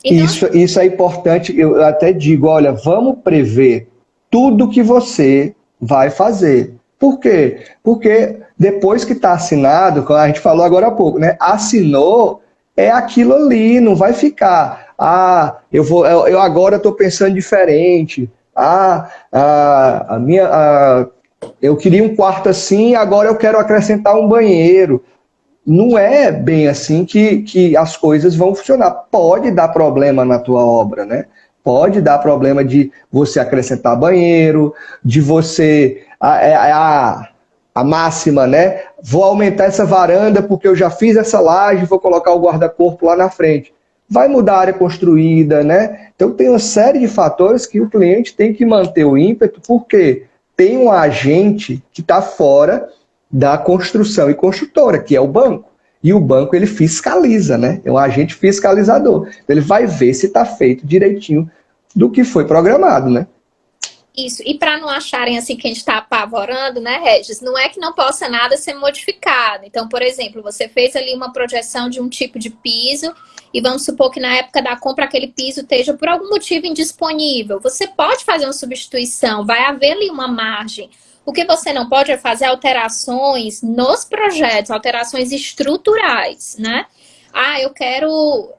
Então, isso é importante. Eu até digo, olha, vamos prever tudo que você vai fazer. Por quê? Porque depois que está assinado, como a gente falou agora há pouco, né? Assinou, é aquilo ali, não vai ficar. Eu agora estou pensando diferente. Eu queria um quarto assim, agora eu quero acrescentar um banheiro. Não é bem assim que as coisas vão funcionar. Pode dar problema na tua obra, né? Pode dar problema de você acrescentar banheiro, de você... A máxima, né? Vou aumentar essa varanda porque eu já fiz essa laje, vou colocar o guarda-corpo lá na frente. Vai mudar a área construída, né? Então tem uma série de fatores que o cliente tem que manter o ímpeto, porque tem um agente que está fora da construção e construtora, que é o banco. E o banco, ele fiscaliza, né? É um agente fiscalizador. Então, ele vai ver se está feito direitinho do que foi programado, né? Isso. E para não acharem assim que a gente está apavorando, né, Regis? Não é que não possa nada ser modificado. Então, por exemplo, você fez ali uma projeção de um tipo de piso e vamos supor que na época da compra aquele piso esteja por algum motivo indisponível. Você pode fazer uma substituição, vai haver ali uma margem. O que você não pode é fazer alterações nos projetos, alterações estruturais, né? Eu quero...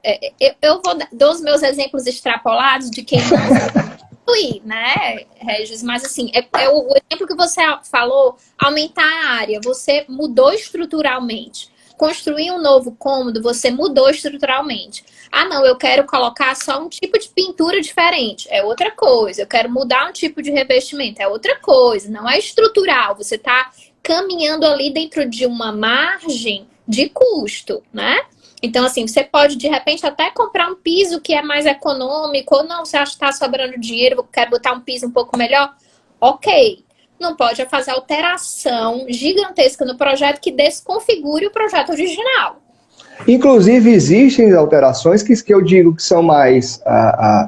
Eu vou dar os meus exemplos extrapolados de quem não substituir, né, Regis? Mas, assim, o exemplo que você falou, aumentar a área, você mudou estruturalmente. Construir um novo cômodo, você mudou estruturalmente. Não, eu quero colocar só um tipo de pintura diferente. É outra coisa. Eu quero mudar um tipo de revestimento. É outra coisa. Não é estrutural. Você está caminhando ali dentro de uma margem de custo, né? Então, assim, você pode, de repente, até comprar um piso que é mais econômico. Ou não, você acha que está sobrando dinheiro, quer botar um piso um pouco melhor. Ok. Não pode fazer alteração gigantesca no projeto que desconfigure o projeto original. Inclusive, existem alterações que eu digo que são mais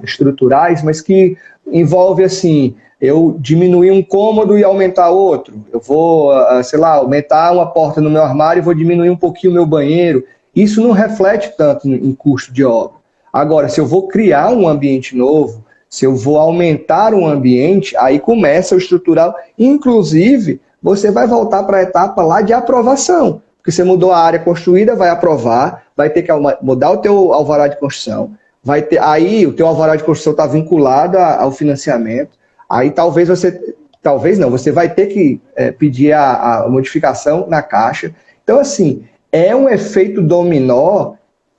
estruturais, mas que envolve, assim, eu diminuir um cômodo e aumentar outro. Eu vou, sei lá, aumentar uma porta no meu armário e vou diminuir um pouquinho o meu banheiro. Isso não reflete tanto em custo de obra. Agora, se eu vou criar um ambiente novo, se eu vou aumentar um ambiente, aí começa o estrutural. Inclusive, você vai voltar para a etapa lá de aprovação. Porque você mudou a área construída, vai aprovar, vai ter que mudar o teu alvará de construção, aí o teu alvará de construção está vinculado ao financiamento, aí você vai ter que pedir a modificação na Caixa. Então, assim, é um efeito dominó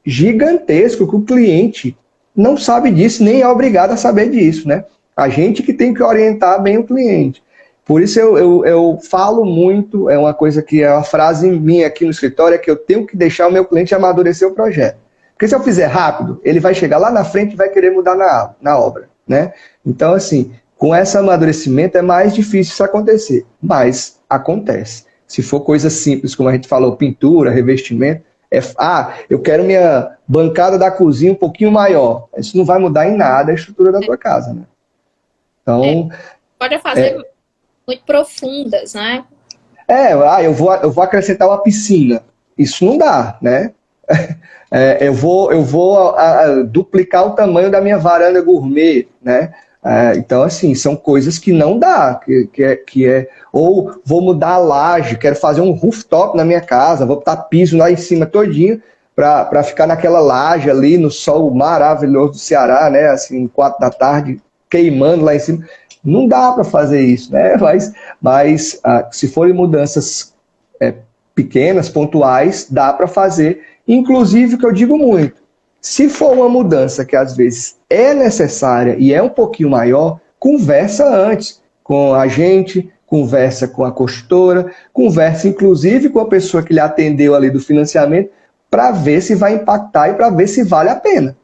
gigantesco que o cliente não sabe disso, nem é obrigado a saber disso, né? A gente que tem que orientar bem o cliente. Por isso eu falo muito, é uma coisa que é uma frase minha aqui no escritório, é que eu tenho que deixar o meu cliente amadurecer o projeto. Porque se eu fizer rápido, ele vai chegar lá na frente e vai querer mudar na obra, né? Então, assim, com esse amadurecimento é mais difícil isso acontecer, mas acontece. Se for coisa simples, como a gente falou, pintura, revestimento, eu quero minha bancada da cozinha um pouquinho maior. Isso não vai mudar em nada a estrutura da tua casa, né? Então... Pode fazer... muito profundas, né? Eu vou acrescentar uma piscina. Isso não dá, né? Eu vou duplicar o tamanho da minha varanda gourmet, né? Então, assim, são coisas que não dá, ou vou mudar a laje, quero fazer um rooftop na minha casa, vou botar piso lá em cima todinho, para ficar naquela laje ali, no sol maravilhoso do Ceará, né? Assim, 4 da tarde, queimando lá em cima. Não dá para fazer isso, né? Mas se forem mudanças pequenas, pontuais, dá para fazer. Inclusive, o que eu digo muito, se for uma mudança que às vezes é necessária e é um pouquinho maior, conversa antes com a gente, conversa com a construtora, conversa inclusive com a pessoa que lhe atendeu ali do financiamento, para ver se vai impactar e para ver se vale a pena.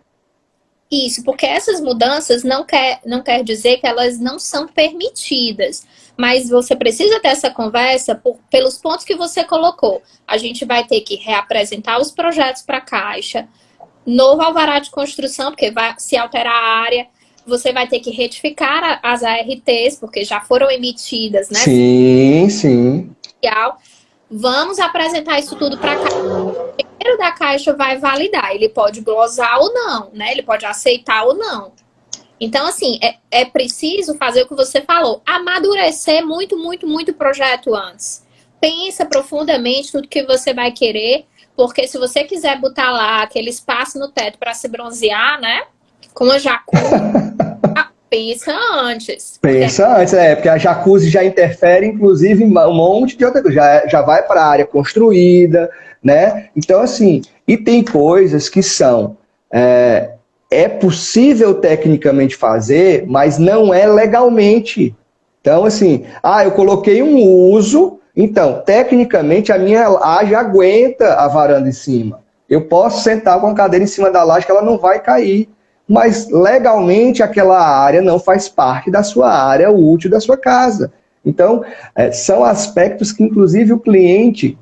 Isso, porque essas mudanças não quer dizer que elas não são permitidas, mas você precisa ter essa conversa pelos pontos que você colocou. A gente vai ter que reapresentar os projetos para a Caixa, novo alvará de construção, porque vai se alterar a área, você vai ter que retificar as ARTs, porque já foram emitidas, né? Sim, sim. Vamos apresentar isso tudo para a Caixa. O dinheiro da Caixa vai validar. Ele pode glosar ou não, né? Ele pode aceitar ou não. Então, assim, é preciso fazer o que você falou. Amadurecer muito, muito, muito projeto antes. Pensa profundamente tudo que você vai querer, porque se você quiser botar lá aquele espaço no teto para se bronzear, né? Com a jacuzzi, pensa antes. Pensa antes, porque a jacuzzi já interfere, inclusive, em um monte de outra coisa. Já vai para a área construída, né? Então, assim, e tem coisas que são... É possível tecnicamente fazer, mas não é legalmente. Então, assim, eu coloquei um uso, então, tecnicamente, a minha laje aguenta a varanda em cima. Eu posso sentar com a cadeira em cima da laje que ela não vai cair. Mas, legalmente, aquela área não faz parte da sua área útil da sua casa. Então, são aspectos que, inclusive, o cliente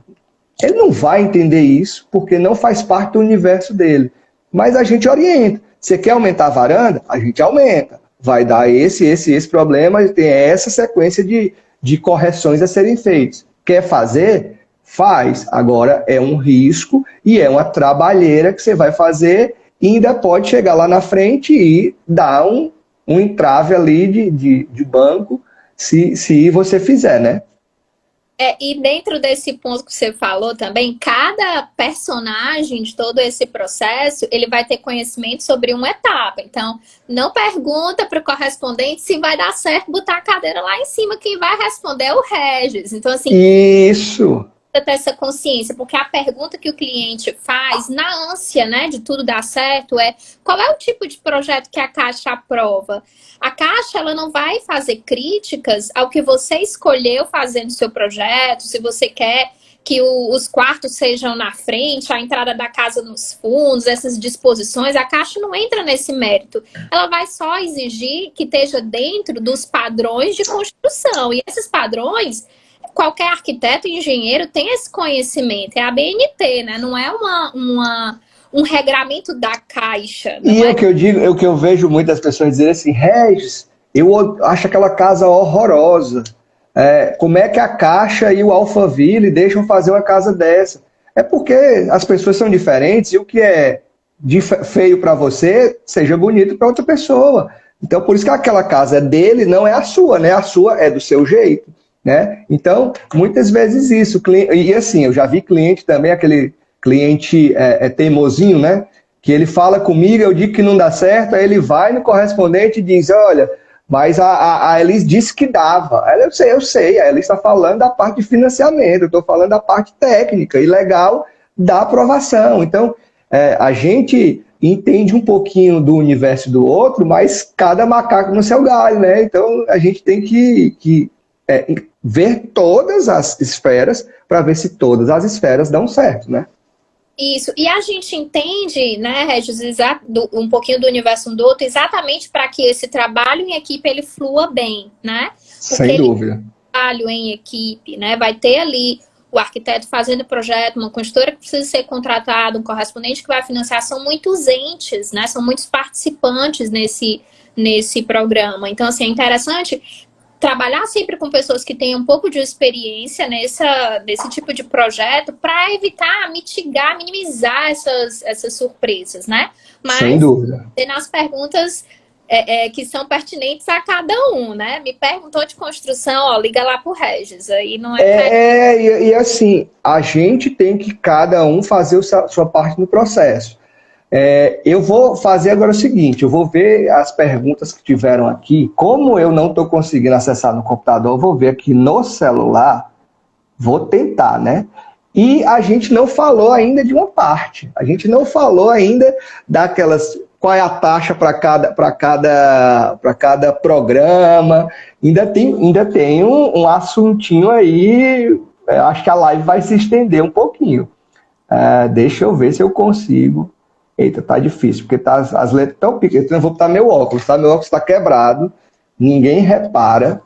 ele não vai entender isso, porque não faz parte do universo dele. Mas a gente orienta. Você quer aumentar a varanda? A gente aumenta. Vai dar esse problema, e tem essa sequência de correções a serem feitas. Quer fazer? Faz. Agora é um risco e é uma trabalheira que você vai fazer e ainda pode chegar lá na frente e dar um entrave ali de banco se você fizer, né? E dentro desse ponto que você falou também, cada personagem de todo esse processo, ele vai ter conhecimento sobre uma etapa. Então, não pergunta para o correspondente se vai dar certo botar a cadeira lá em cima. Quem vai responder é o Regis. Então, assim... Isso! Ter essa consciência, porque a pergunta que o cliente faz, na ânsia, né, de tudo dar certo, qual é o tipo de projeto que a Caixa aprova? A Caixa, ela não vai fazer críticas ao que você escolheu fazer no seu projeto, se você quer que os quartos sejam na frente, a entrada da casa nos fundos, essas disposições, a Caixa não entra nesse mérito. Ela vai só exigir que esteja dentro dos padrões de construção, e esses padrões... Qualquer arquiteto e engenheiro tem esse conhecimento, é a BNT, né? Não é um regramento da Caixa. E o que eu digo, o que eu vejo muitas pessoas dizerem assim, Regis, eu acho aquela casa horrorosa. Como é que a Caixa e o Alphaville deixam fazer uma casa dessa? É porque as pessoas são diferentes e o que é feio para você, seja bonito para outra pessoa. Então, por isso que aquela casa é dele, não é a sua, né? A sua é do seu jeito. Né? Então, muitas vezes isso. E assim, eu já vi cliente também, aquele cliente teimosinho, né? Que ele fala comigo, eu digo que não dá certo, aí ele vai no correspondente e diz, olha, mas a Elis disse que dava. Aí eu sei, a Elis está falando da parte de financiamento, eu estou falando da parte técnica e legal da aprovação. Então, a gente entende um pouquinho do universo do outro, mas cada macaco no seu galho, né? Então, a gente tem que ver todas as esferas para ver se todas as esferas dão certo, né? Isso, e a gente entende, né, Regis, um pouquinho do universo um do outro, exatamente para que esse trabalho em equipe ele flua bem, né? Porque sem dúvida. Trabalho em equipe, né? Vai ter ali o arquiteto fazendo o projeto, uma consultora que precisa ser contratada, um correspondente que vai financiar, são muitos entes, né? São muitos participantes nesse programa. Então, assim, é interessante trabalhar sempre com pessoas que tenham um pouco de experiência nesse tipo de projeto para evitar, mitigar, minimizar essas surpresas, né? Mas, sem dúvida. Nas perguntas que são pertinentes a cada um, né? Me perguntou de construção, liga lá pro Regis. Aí não e assim, a gente tem que cada um fazer a sua parte no processo. Eu vou fazer agora o seguinte, eu vou ver as perguntas que tiveram aqui, como eu não estou conseguindo acessar no computador, eu vou ver aqui no celular, vou tentar, né? E a gente não falou ainda de uma parte, a gente não falou ainda daquelas, qual é a taxa para cada programa, ainda tem um assuntinho aí, acho que a live vai se estender um pouquinho. Deixa eu ver se eu consigo Eita, tá difícil, porque tá, as letras tão pequenas. Então eu vou botar meu óculos, tá? Meu óculos está quebrado, ninguém repara,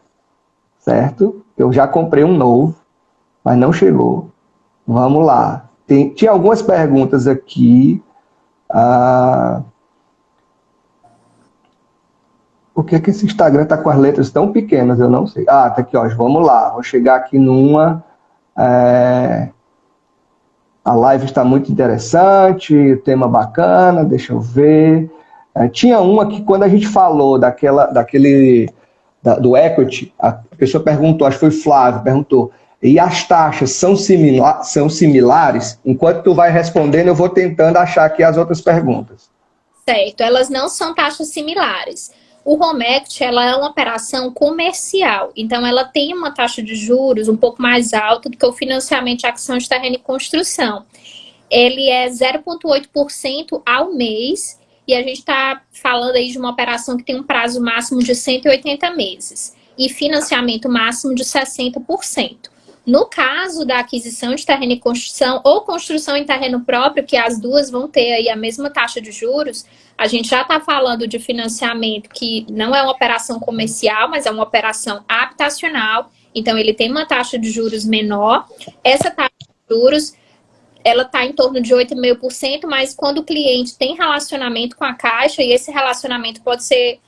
certo? Eu já comprei um novo, mas não chegou. Vamos lá. Tinha algumas perguntas aqui. Por que esse Instagram tá com as letras tão pequenas? Eu não sei. Tá aqui, ó. Vamos lá. Vou chegar aqui numa... A live está muito interessante, tema bacana, deixa eu ver. Tinha uma que quando a gente falou do equity, a pessoa perguntou, acho que foi Flávio, perguntou, e as taxas são similares? Enquanto tu vai respondendo, eu vou tentando achar aqui as outras perguntas. Certo, elas não são taxas similares. O home equity, ela é uma operação comercial, então ela tem uma taxa de juros um pouco mais alta do que o financiamento de aquisição de terreno e construção. Ele é 0,8% ao mês e a gente está falando aí de uma operação que tem um prazo máximo de 180 meses e financiamento máximo de 60%. No caso da aquisição de terreno e construção ou construção em terreno próprio, que as duas vão ter aí a mesma taxa de juros, a gente já está falando de financiamento que não é uma operação comercial, mas é uma operação habitacional. Então, ele tem uma taxa de juros menor. Essa taxa de juros, ela está em torno de 8,5%, mas quando o cliente tem relacionamento com a Caixa, e esse relacionamento pode ser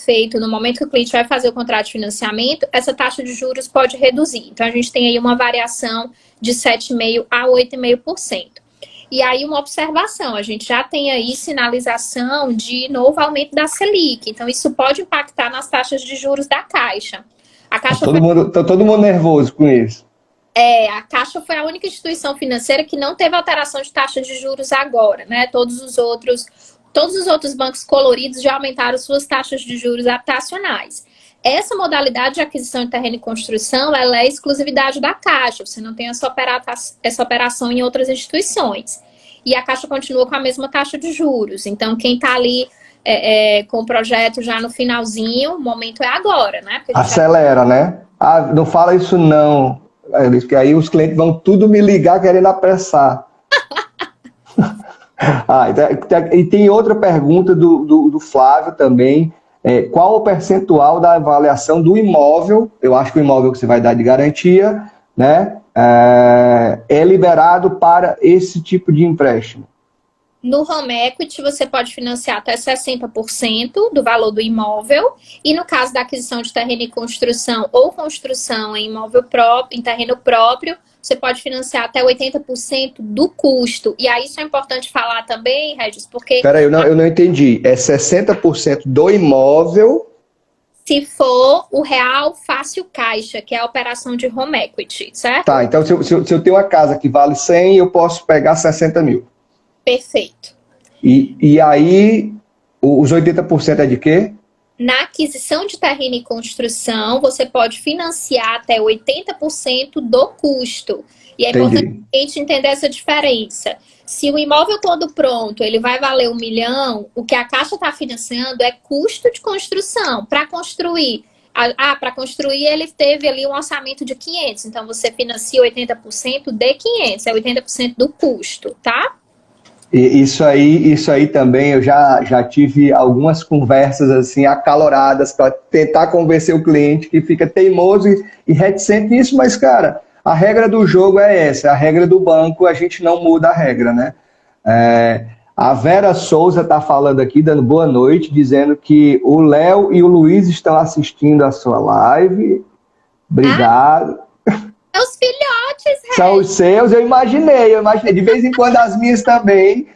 feito no momento que o cliente vai fazer o contrato de financiamento, essa taxa de juros pode reduzir. Então, a gente tem aí uma variação de 7,5% a 8,5%. E aí, uma observação, a gente já tem aí sinalização de novo aumento da Selic. Então, isso pode impactar nas taxas de juros da Caixa. A Caixa Tá todo mundo nervoso com isso. A Caixa foi a única instituição financeira que não teve alteração de taxa de juros agora, né? Todos os outros bancos coloridos já aumentaram suas taxas de juros habitacionais. Essa modalidade de aquisição de terreno e construção, ela é exclusividade da Caixa. Você não tem essa operação em outras instituições. E a Caixa continua com a mesma taxa de juros. Então, quem está ali com o projeto já no finalzinho, o momento é agora, né? Acelera, né? Não fala isso não. Porque aí os clientes vão tudo me ligar querendo apressar. E tem outra pergunta do Flávio também. Qual o percentual da avaliação do imóvel? Eu acho que o imóvel que você vai dar de garantia, né, é liberado para esse tipo de empréstimo. No home equity, você pode financiar até 60% do valor do imóvel. E no caso da aquisição de terreno e construção ou construção em imóvel próprio, em terreno próprio, você pode financiar até 80% do custo. E aí isso é importante falar também, Regis, porque... Peraí, eu não entendi. É 60% do imóvel... Se for o real fácil caixa, que é a operação de home equity, certo? Tá, então se eu tenho uma casa que vale 100, eu posso pegar 60 mil. Perfeito. E aí, os 80% é de quê? Na aquisição de terreno e construção, você pode financiar até 80% do custo. E é importante a gente entender essa diferença. Se o imóvel todo pronto, ele vai valer 1 milhão, o que a Caixa está financiando é custo de construção. Para construir, ele teve ali um orçamento de 500. Então, você financia 80% de 500, é 80% do custo, tá? Isso aí também, eu já tive algumas conversas assim acaloradas para tentar convencer o cliente que fica teimoso e reticente nisso, mas, cara, a regra do jogo é essa, a regra do banco, a gente não muda a regra, né? A Vera Souza está falando aqui, dando boa noite, dizendo que o Léo e o Luiz estão assistindo a sua live. Obrigado. Os filhotes, São os seus, eu imaginei. De vez em quando as minhas também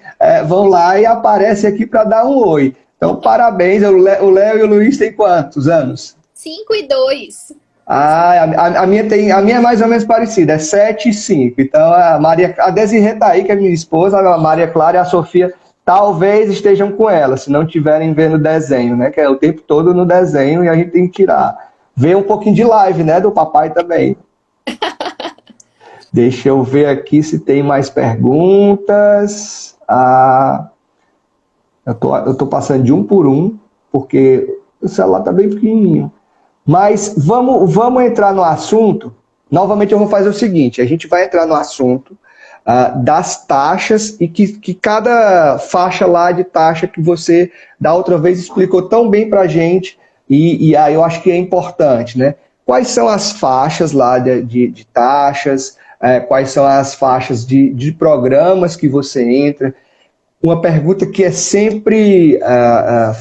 vão lá e aparecem aqui para dar um oi. Então, parabéns. O Léo e o Luiz têm quantos anos? 5 e 2. A minha é mais ou menos parecida, é 7 e 5. Então, a Desirê está aí, que é minha esposa, a Maria Clara e a Sofia talvez estejam com ela, se não estiverem vendo desenho, né? Que é o tempo todo no desenho e a gente tem que tirar. Ver um pouquinho de live, né? Do papai também. Deixa eu ver aqui se tem mais perguntas. Eu tô passando de um por um, porque o celular tá bem pequenininho. Mas vamos entrar no assunto. Novamente eu vou fazer o seguinte, a gente vai entrar no assunto, das taxas e que cada faixa lá de taxa que você da outra vez explicou tão bem para a gente e aí eu acho que é importante, né? Quais são as faixas lá de taxas, quais são as faixas de programas que você entra? Uma pergunta que é sempre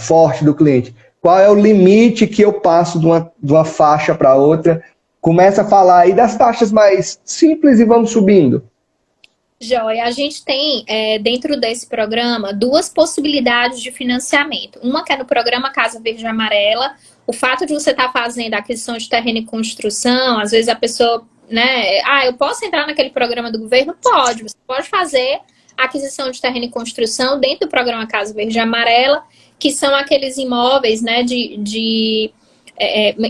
forte do cliente. Qual é o limite que eu passo de uma faixa para outra? Começa a falar aí das taxas mais simples e vamos subindo. Joia, a gente tem dentro desse programa duas possibilidades de financiamento. Uma que é no programa Casa Verde e Amarela. O fato de você estar fazendo a aquisição de terreno e construção, às vezes a pessoa, né? Eu posso entrar naquele programa do governo? Pode, você pode fazer a aquisição de terreno e construção dentro do programa Casa Verde e Amarela, que são aqueles imóveis, né,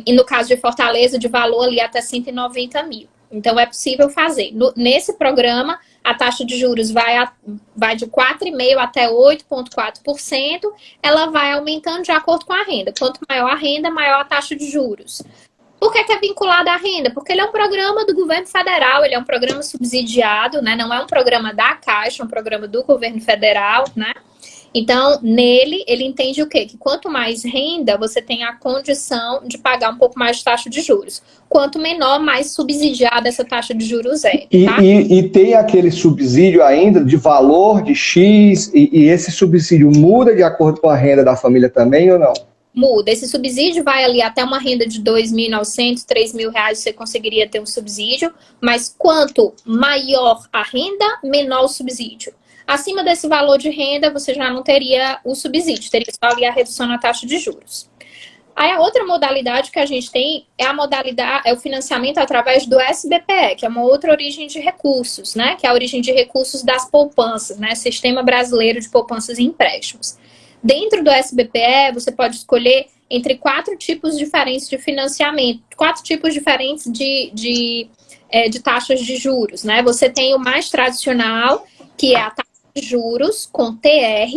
no caso de Fortaleza, de valor ali até 190 mil. Então, é possível fazer. Nesse programa, a taxa de juros vai de 4,5% até 8,4%. Ela vai aumentando de acordo com a renda. Quanto maior a renda, maior a taxa de juros. Por que é vinculado à renda? Porque ele é um programa do governo federal, ele é um programa subsidiado, né? Não é um programa da Caixa, é um programa do governo federal, né? Então, nele, ele entende o quê? Que quanto mais renda, você tem a condição de pagar um pouco mais de taxa de juros. Quanto menor, mais subsidiada essa taxa de juros é. Tá? E tem aquele subsídio ainda de valor de X, e esse subsídio muda de acordo com a renda da família também ou não? Muda. Esse subsídio vai ali até uma renda de R$ 2.900, R$ 3.000, você conseguiria ter um subsídio, mas quanto maior a renda, menor o subsídio. Acima desse valor de renda, você já não teria o subsídio, teria só ali a redução na taxa de juros. Aí a outra modalidade que a gente tem é o financiamento através do SBPE, que é uma outra origem de recursos, né? Que é a origem de recursos das poupanças, né? Sistema Brasileiro de Poupanças e Empréstimos. Dentro do SBPE, você pode escolher entre 4 tipos diferentes de financiamento, 4 tipos diferentes de taxas de juros, né? Você tem o mais tradicional, que é a taxa de juros com TR.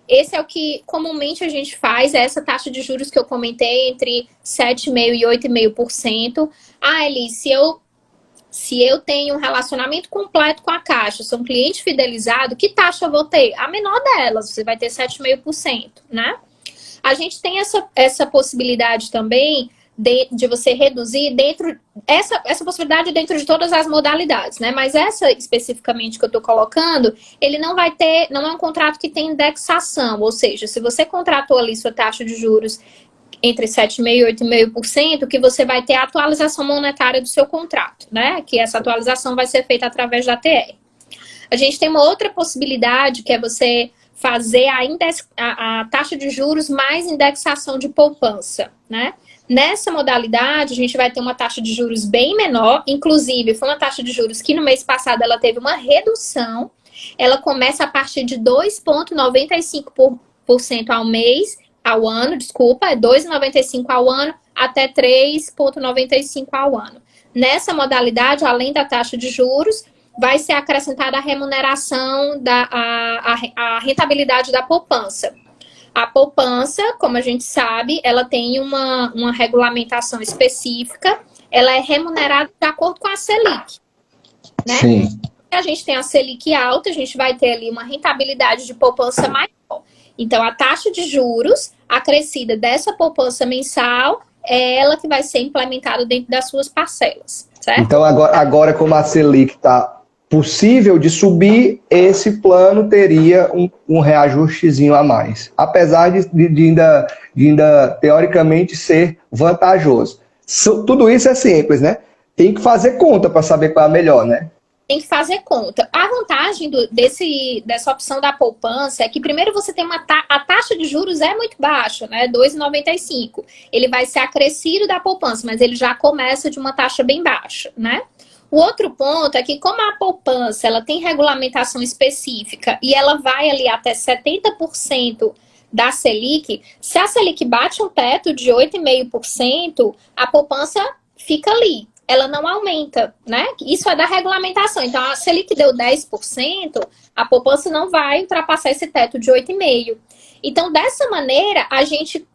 Esse é o que comumente a gente faz, é essa taxa de juros que eu comentei, entre 7,5% e 8,5%. Eli, se eu tenho um relacionamento completo com a Caixa, sou um cliente fidelizado, que taxa eu vou ter? A menor delas, você vai ter 7,5%, né? A gente tem essa possibilidade também de você reduzir essa possibilidade dentro de todas as modalidades, né? Mas essa especificamente que eu estou colocando, ele não é um contrato que tem indexação, ou seja, se você contratou ali sua taxa de juros entre 7,5% e 8,5%, que você vai ter a atualização monetária do seu contrato, né? Que essa atualização vai ser feita através da TR. A gente tem uma outra possibilidade, que é você fazer a taxa de juros mais indexação de poupança, né? Nessa modalidade, a gente vai ter uma taxa de juros bem menor, inclusive foi uma taxa de juros que no mês passado ela teve uma redução, ela começa a partir de 2,95% ao ano, é 2,95% ao ano até 3,95% ao ano. Nessa modalidade, além da taxa de juros, vai ser acrescentada a remuneração, a rentabilidade da poupança. A poupança, como a gente sabe, ela tem uma regulamentação específica, ela é remunerada de acordo com a Selic, né? Sim. Se a gente tem a Selic alta, a gente vai ter ali uma rentabilidade de poupança maior. Então, a taxa de juros acrescida dessa poupança mensal é ela que vai ser implementada dentro das suas parcelas, certo? Então, agora como a Selic está possível de subir, esse plano teria um reajustezinho a mais. Apesar de ainda, teoricamente, ser vantajoso. Tudo isso é simples, né? Tem que fazer conta para saber qual é a melhor, né? Tem que fazer conta. A vantagem dessa opção da poupança é que, primeiro, você tem a taxa de juros é muito baixa, né? 2,95. Ele vai ser acrescido da poupança, mas ele já começa de uma taxa bem baixa, né? O outro ponto é que, como a poupança ela tem regulamentação específica e ela vai ali até 70% da Selic, se a Selic bate um teto de 8,5%, a poupança fica ali. Ela não aumenta, né? Isso é da regulamentação. Então, a Selic deu 10%, a poupança não vai ultrapassar esse teto de 8,5%. Então, dessa maneira, a gente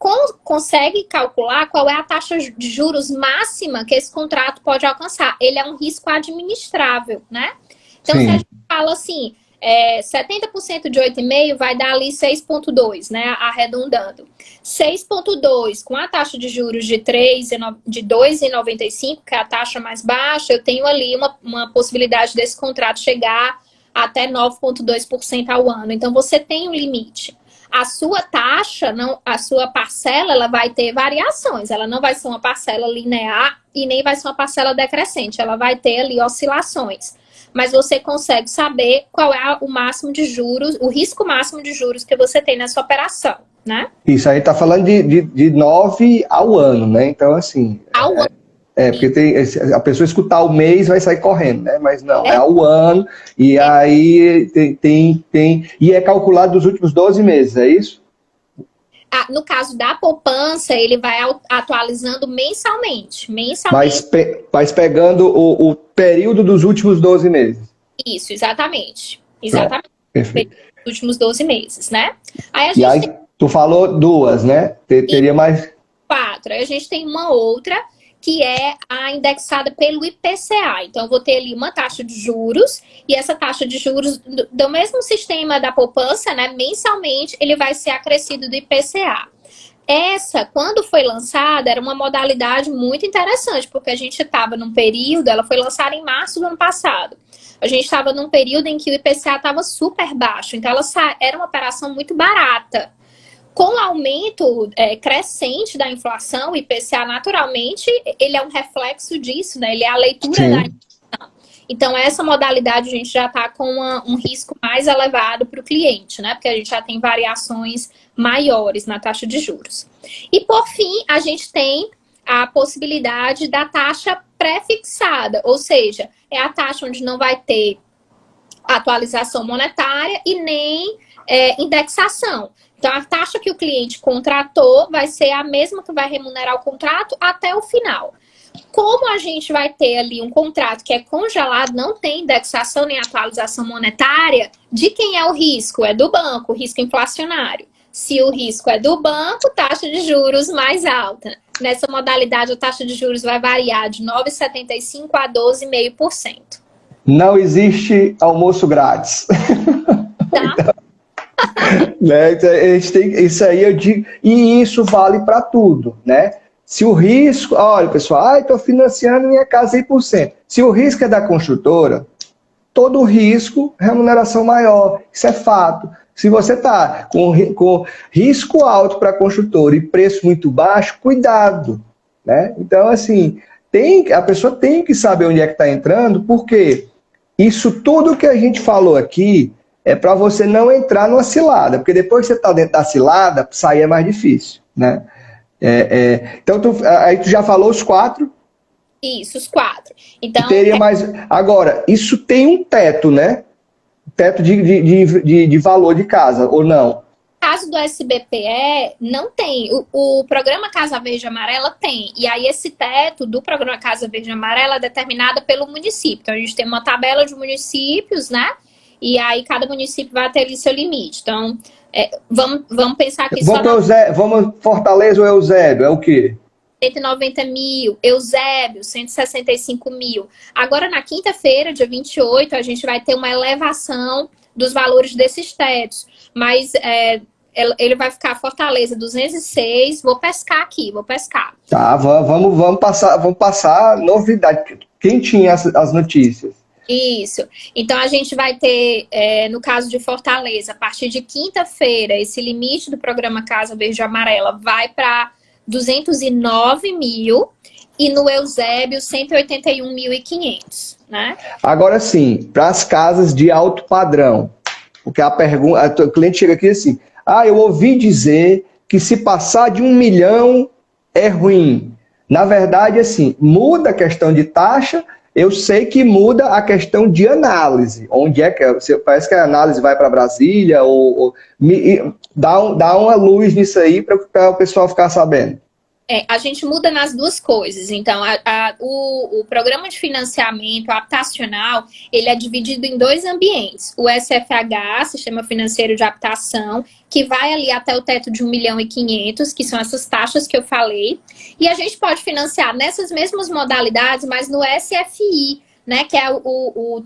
consegue calcular qual é a taxa de juros máxima que esse contrato pode alcançar. Ele é um risco administrável, né? Então, se a Sim. gente fala assim, 70% de 8,5 vai dar ali 6,2, né? Arredondando. 6,2 com a taxa de juros de 2,95, que é a taxa mais baixa, eu tenho ali uma possibilidade desse contrato chegar até 9,2% ao ano. Então, você tem um limite. A sua taxa, não, a sua parcela, ela vai ter variações. Ela não vai ser uma parcela linear e nem vai ser uma parcela decrescente. Ela vai ter ali oscilações. Mas você consegue saber qual é o máximo de juros, o risco máximo de juros que você tem nessa operação, né? Isso aí tá falando de 9 ao ano, né? Então, assim, Ao ano. porque a pessoa escutar o mês vai sair correndo, né? Mas não, é É. ao ano, e aí e é calculado dos últimos 12 meses, é isso? No caso da poupança, ele vai atualizando mensalmente. Mas pegando o período dos últimos 12 meses. Isso, exatamente. Pronto, Exatamente. perfeito. Os últimos 12 meses, né? Aí a E gente aí, tem tu falou duas, né? Teria mais... 4. Aí a gente tem uma outra que é a indexada pelo IPCA. Então, eu vou ter ali uma taxa de juros, e essa taxa de juros do mesmo sistema da poupança, né, mensalmente, ele vai ser acrescido do IPCA. Essa, quando foi lançada, era uma modalidade muito interessante, porque a gente estava num período, ela foi lançada em março do ano passado. A gente estava num período em que o IPCA estava super baixo, então ela era uma operação muito barata. Com o aumento crescente da inflação, o IPCA, naturalmente, ele é um reflexo disso, né? Ele é a leitura Sim. da inflação. Então, essa modalidade a gente já está com um risco mais elevado para o cliente, né? Porque a gente já tem variações maiores na taxa de juros. E, por fim, a gente tem a possibilidade da taxa pré-fixada, ou seja, é a taxa onde não vai ter atualização monetária e nem indexação. Então, a taxa que o cliente contratou vai ser a mesma que vai remunerar o contrato até o final. Como a gente vai ter ali um contrato que é congelado, não tem indexação nem atualização monetária, de quem é o risco? É do banco, o risco inflacionário. Se o risco é do banco, taxa de juros mais alta. Nessa modalidade, a taxa de juros vai variar de 9,75% a 12,5%. Não existe almoço grátis. Tá? Né? A gente tem, isso aí eu digo, e isso vale para tudo, né? Se o risco, olha pessoal, estou financiando minha casa 100%. Se o risco é da construtora, todo risco, remuneração maior, isso é fato. Se você está com risco alto para a construtora e preço muito baixo, cuidado, né? Então, assim, a pessoa tem que saber onde é que está entrando, porque isso tudo que a gente falou aqui é para você não entrar numa cilada, porque depois que você está dentro da cilada, sair é mais difícil, né? Então, aí tu já falou os 4? Isso, os 4. Então, Teria mais. Agora, isso tem um teto, né? Teto de valor de casa, ou não? No caso do SBPE, não tem. O programa Casa Verde e Amarela tem. E aí, esse teto do programa Casa Verde e Amarela é determinado pelo município. Então, a gente tem uma tabela de municípios, né? E aí, cada município vai ter ali seu limite. Então, vamos pensar que Vamos Fortaleza ou Eusébio? É o quê? 190 mil, Eusébio, 165 mil. Agora, na quinta-feira, dia 28, a gente vai ter uma elevação dos valores desses tetos. Mas ele vai ficar Fortaleza 206. Vou pescar aqui. Tá, vamos passar novidade. Quem tinha as notícias? Isso. Então, a gente vai ter, no caso de Fortaleza, a partir de quinta-feira, esse limite do programa Casa Verde e Amarela vai para 209 mil e no Eusébio 181.500, né? Agora sim, para as casas de alto padrão, porque o cliente chega aqui assim, eu ouvi dizer que se passar de 1 milhão é ruim. Na verdade, assim, muda a questão de taxa, eu sei que muda a questão de análise. Onde é que parece que a análise vai para Brasília, dá uma luz nisso aí para o pessoal ficar sabendo. A gente muda nas duas coisas. Então, o programa de financiamento habitacional, ele é dividido em 2 ambientes. O SFH, Sistema Financeiro de Habitação, que vai ali até o teto de 1.500.000, que são essas taxas que eu falei. E a gente pode financiar nessas mesmas modalidades, mas no SFI, né? Que é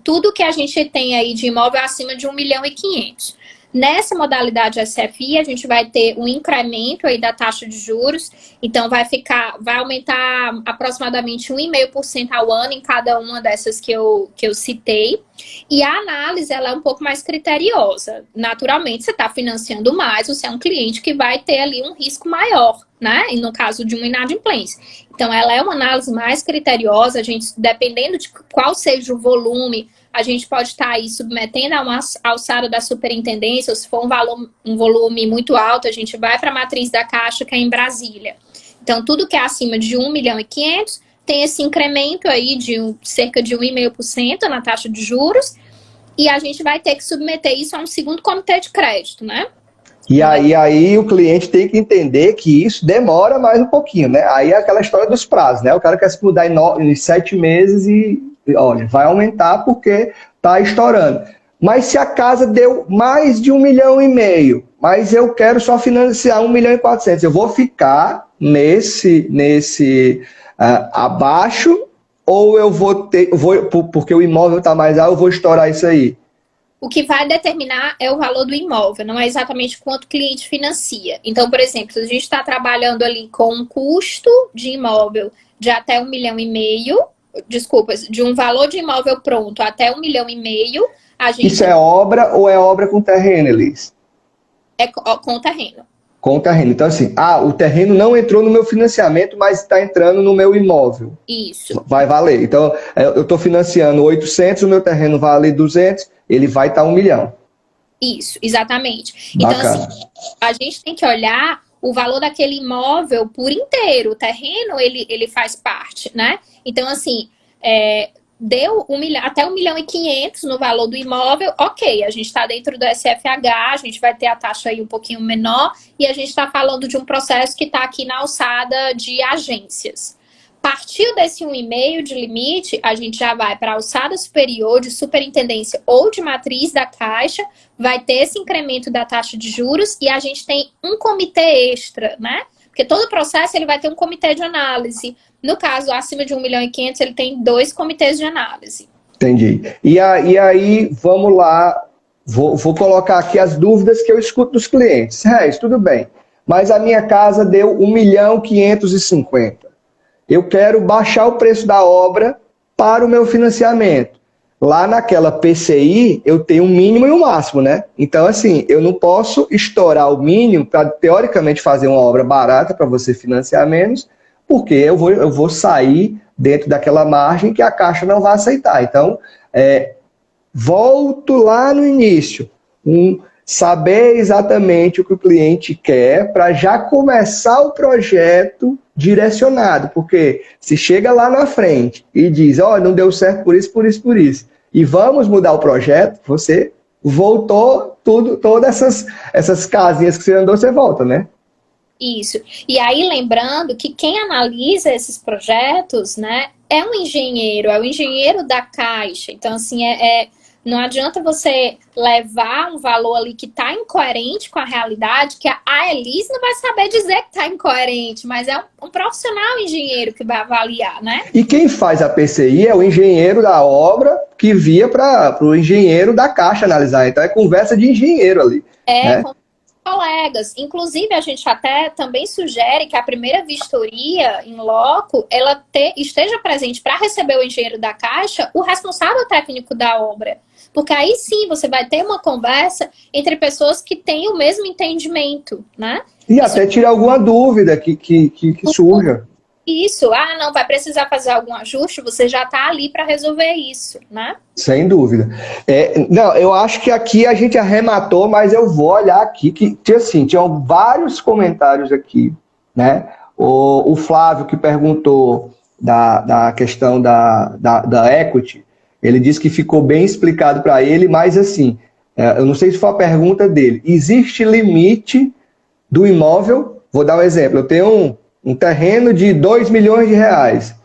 tudo que a gente tem aí de imóvel acima de 1.500.000. Nessa modalidade SFI, a gente vai ter um incremento aí da taxa de juros, então vai aumentar aproximadamente 1,5% ao ano em cada uma dessas que eu citei. E a análise, ela é um pouco mais criteriosa. Naturalmente, você está financiando mais, você é um cliente que vai ter ali um risco maior, né? E no caso de uma inadimplência. Então, ela é uma análise mais criteriosa, a gente, dependendo de qual seja o volume, a gente pode estar aí submetendo a uma alçada da superintendência, ou se for um volume muito alto, a gente vai para a matriz da Caixa, que é em Brasília. Então, tudo que é acima de 1.500.000 tem esse incremento aí de cerca de 1,5% na taxa de juros, e a gente vai ter que submeter isso a um segundo comitê de crédito, né? E aí o cliente tem que entender que isso demora mais um pouquinho, né? Aí é aquela história dos prazos, né? O cara quer se mudar em 7 meses e, olha, vai aumentar porque tá estourando. Mas se a casa deu mais de 1,5 milhão, mas eu quero só financiar 1,4 milhão, eu vou ficar nesse abaixo, ou eu porque o imóvel tá mais alto, eu vou estourar isso aí? O que vai determinar é o valor do imóvel, não é exatamente quanto o cliente financia. Então, por exemplo, se a gente está trabalhando ali com um custo de imóvel de até 1,5 milhão, de um valor de imóvel pronto até 1,5 milhão, a gente... Isso é obra ou é obra com terreno, Elis? É com terreno. Com terreno. Então, assim, o terreno não entrou no meu financiamento, mas está entrando no meu imóvel. Isso. Vai valer. Então, eu estou financiando 800, o meu terreno vale 200, ele vai estar 1 milhão. Isso, exatamente. Bacana. Então, assim, a gente tem que olhar o valor daquele imóvel por inteiro. O terreno, ele faz parte, né? Então, assim, deu até 1.500.000 no valor do imóvel, ok, a gente está dentro do SFH, a gente vai ter a taxa aí um pouquinho menor, e a gente está falando de um processo que está aqui na alçada de agências. Partiu desse 1,5 de limite, a gente já vai para a alçada superior de superintendência ou de matriz da Caixa, vai ter esse incremento da taxa de juros e a gente tem um comitê extra, né? Porque todo processo ele vai ter um comitê de análise. No caso, acima de 1.500.000, ele tem 2 comitês de análise. Entendi. E aí, vamos lá, vou colocar aqui as dúvidas que eu escuto dos clientes. Isso tudo bem, mas a minha casa deu 1.550.000. Eu quero baixar o preço da obra para o meu financiamento. Lá naquela PCI, eu tenho um mínimo e um máximo, né? Então, assim, eu não posso estourar o mínimo para, teoricamente, fazer uma obra barata para você financiar menos, porque eu vou sair dentro daquela margem que a Caixa não vai aceitar. Então, volto lá no início. Saber exatamente o que o cliente quer para já começar o projeto direcionado, porque se chega lá na frente e diz, não deu certo por isso, por isso, por isso, e vamos mudar o projeto, você voltou todas essas casinhas que você andou, você volta, né? Isso. E aí, lembrando que quem analisa esses projetos, né, é um engenheiro, é o engenheiro da Caixa. Então, assim, não adianta você levar um valor ali que está incoerente com a realidade, que a Elis não vai saber dizer que está incoerente, mas é um profissional engenheiro que vai avaliar, né? E quem faz a PCI é o engenheiro da obra que via para o engenheiro da Caixa analisar. Então é conversa de engenheiro ali. Né? Com colegas. Inclusive, a gente até também sugere que a primeira vistoria em loco, ela esteja presente para receber o engenheiro da Caixa, o responsável técnico da obra. Porque aí sim você vai ter uma conversa entre pessoas que têm o mesmo entendimento, né? E até tirar alguma dúvida que surja. Isso, não, vai precisar fazer algum ajuste, você já está ali para resolver isso, né? Sem dúvida. Não, eu acho que aqui a gente arrematou, mas eu vou olhar aqui, que assim, tinham vários comentários aqui, né? O Flávio que perguntou da questão da equity, ele disse que ficou bem explicado para ele, mas assim, eu não sei se foi a pergunta dele. Existe limite do imóvel? Vou dar um exemplo. Eu tenho um terreno de 2 milhões de reais.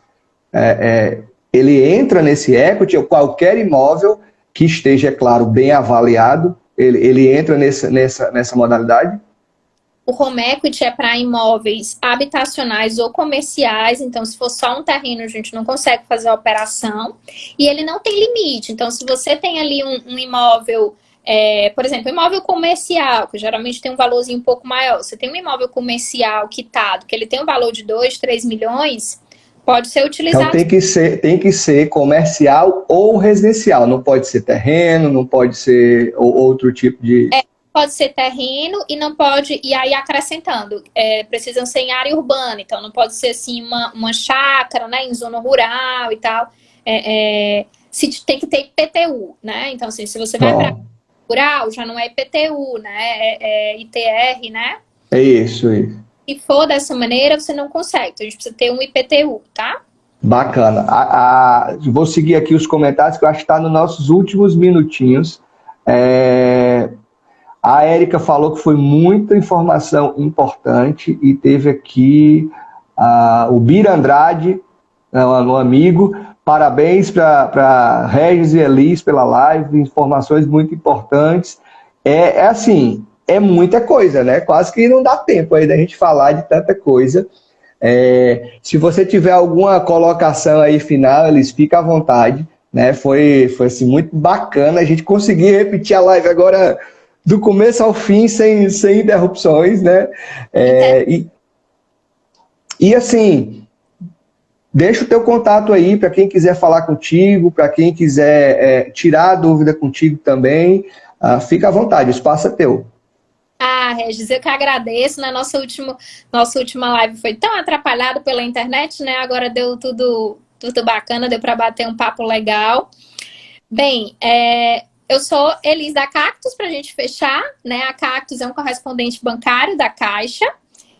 Ele entra nesse equity, ou qualquer imóvel que esteja, é claro, bem avaliado, ele entra nessa modalidade? O home equity é para imóveis habitacionais ou comerciais, então se for só um terreno, a gente não consegue fazer a operação. E ele não tem limite, então se você tem ali um imóvel, por exemplo, imóvel comercial, que geralmente tem um valorzinho um pouco maior, você tem um imóvel comercial quitado, que ele tem um valor de 2, 3 milhões, pode ser utilizado. Então tem que ser comercial ou residencial, não pode ser terreno, não pode ser outro tipo de... Pode ser terreno e não pode, e aí acrescentando, precisam ser em área urbana, então não pode ser assim uma chácara, né, em zona rural e tal, se tem que ter IPTU, né, então assim, se você vai para rural, já não é IPTU, né, é ITR, né. É isso. Se for dessa maneira, você não consegue, então a gente precisa ter um IPTU, tá? Bacana. Vou seguir aqui os comentários, que eu acho que está nos nossos últimos minutinhos. A Érica falou que foi muita informação importante e teve aqui o Bira Andrade, um amigo. Parabéns para Regis e Elis pela live, informações muito importantes. Assim, é muita coisa, né? Quase que não dá tempo aí da gente falar de tanta coisa. Se você tiver alguma colocação aí final, Elis, fica à vontade, né? Foi assim, muito bacana a gente conseguir repetir a live agora do começo ao fim, sem interrupções, né? E assim, deixa o teu contato aí para quem quiser falar contigo, para quem quiser tirar dúvida contigo também, fica à vontade, o espaço é teu. Regis, eu que agradeço, né? Nossa última live foi tão atrapalhada pela internet, né? Agora deu tudo bacana, deu para bater um papo legal. Bem, eu sou Elis da Cactus, para a gente fechar, né? A Cactus é um correspondente bancário da Caixa.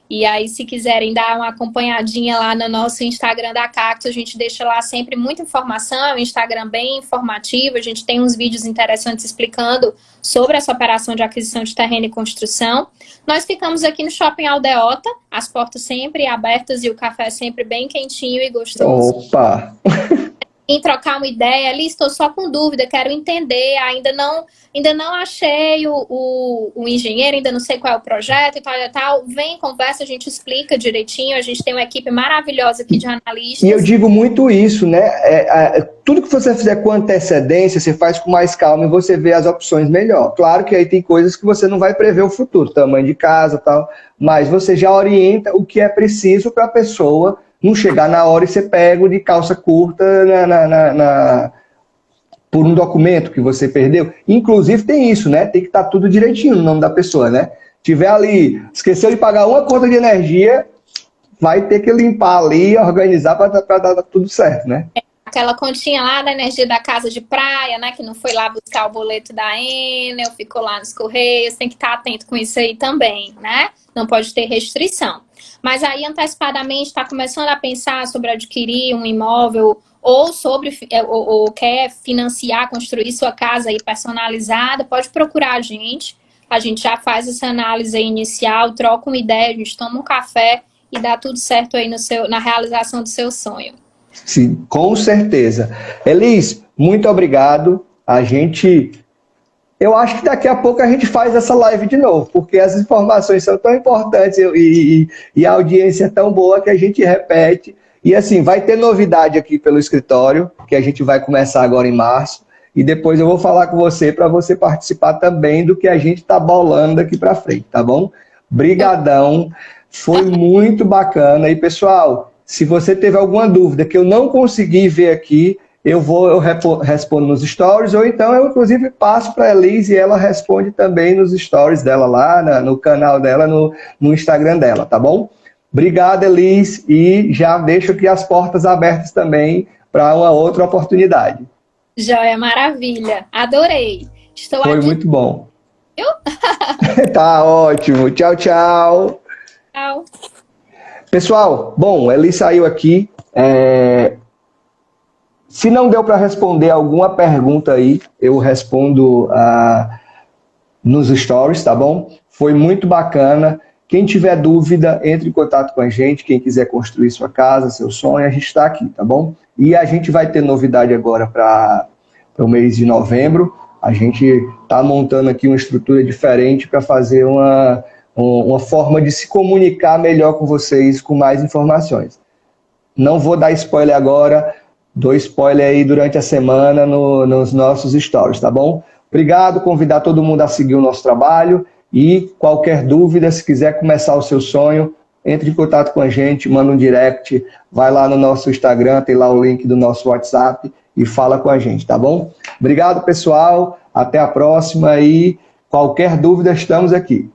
E aí, se quiserem dar uma acompanhadinha lá no nosso Instagram da Cactus, a gente deixa lá sempre muita informação, é um Instagram bem informativo, a gente tem uns vídeos interessantes explicando sobre essa operação de aquisição de terreno e construção. Nós ficamos aqui no Shopping Aldeota, as portas sempre abertas e o café sempre bem quentinho e gostoso. Opa! Em trocar uma ideia, ali estou só com dúvida, quero entender, ainda não achei o engenheiro, ainda não sei qual é o projeto e tal, vem, conversa, a gente explica direitinho, a gente tem uma equipe maravilhosa aqui de analistas. E eu digo muito isso, né, tudo que você fizer com antecedência, você faz com mais calma e você vê as opções melhor. Claro que aí tem coisas que você não vai prever o futuro, tamanho de casa e tal, mas você já orienta o que é preciso para a pessoa não chegar na hora e ser pego de calça curta por um documento que você perdeu. Inclusive tem isso, né? Tem que estar tudo direitinho no nome da pessoa, né? Tiver ali, esqueceu de pagar uma conta de energia, vai ter que limpar ali, organizar para dar tudo certo, né? Aquela continha lá da energia da casa de praia, né? Que não foi lá buscar o boleto da Enel, ficou lá nos Correios, tem que estar atento com isso aí também, né? Não pode ter restrição. Mas aí, antecipadamente, está começando a pensar sobre adquirir um imóvel ou quer financiar, construir sua casa aí personalizada, pode procurar a gente já faz essa análise aí inicial, troca uma ideia, a gente toma um café e dá tudo certo aí na realização do seu sonho. Sim, com certeza. Elis, muito obrigado. Eu acho que daqui a pouco a gente faz essa live de novo, porque as informações são tão importantes e a audiência é tão boa que a gente repete. E assim, vai ter novidade aqui pelo escritório, que a gente vai começar agora em março, e depois eu vou falar com você para você participar também do que a gente está bolando daqui para frente, tá bom? Brigadão, foi muito bacana. E pessoal, se você teve alguma dúvida que eu não consegui ver aqui, eu respondo nos stories, ou então eu, inclusive, passo para a Elis e ela responde também nos stories dela lá, no canal dela, no Instagram dela, tá bom? Obrigado, Elis, e já deixo aqui as portas abertas também para uma outra oportunidade. Joia, maravilha. Adorei. Foi muito bom. Eu? Tá ótimo. Tchau, tchau. Tchau. Pessoal, bom, Elis saiu aqui. Se não deu para responder alguma pergunta aí, eu respondo nos stories, tá bom? Foi muito bacana. Quem tiver dúvida, entre em contato com a gente. Quem quiser construir sua casa, seu sonho, a gente está aqui, tá bom? E a gente vai ter novidade agora para o mês de novembro. A gente está montando aqui uma estrutura diferente para fazer uma uma forma de se comunicar melhor com vocês, com mais informações. Não vou dar spoiler agora, dou spoiler aí durante a semana nos nossos stories, tá bom? Obrigado, convidar todo mundo a seguir o nosso trabalho e qualquer dúvida, se quiser começar o seu sonho, entre em contato com a gente, manda um direct, vai lá no nosso Instagram, tem lá o link do nosso WhatsApp e fala com a gente, tá bom? Obrigado, pessoal, até a próxima e qualquer dúvida, estamos aqui.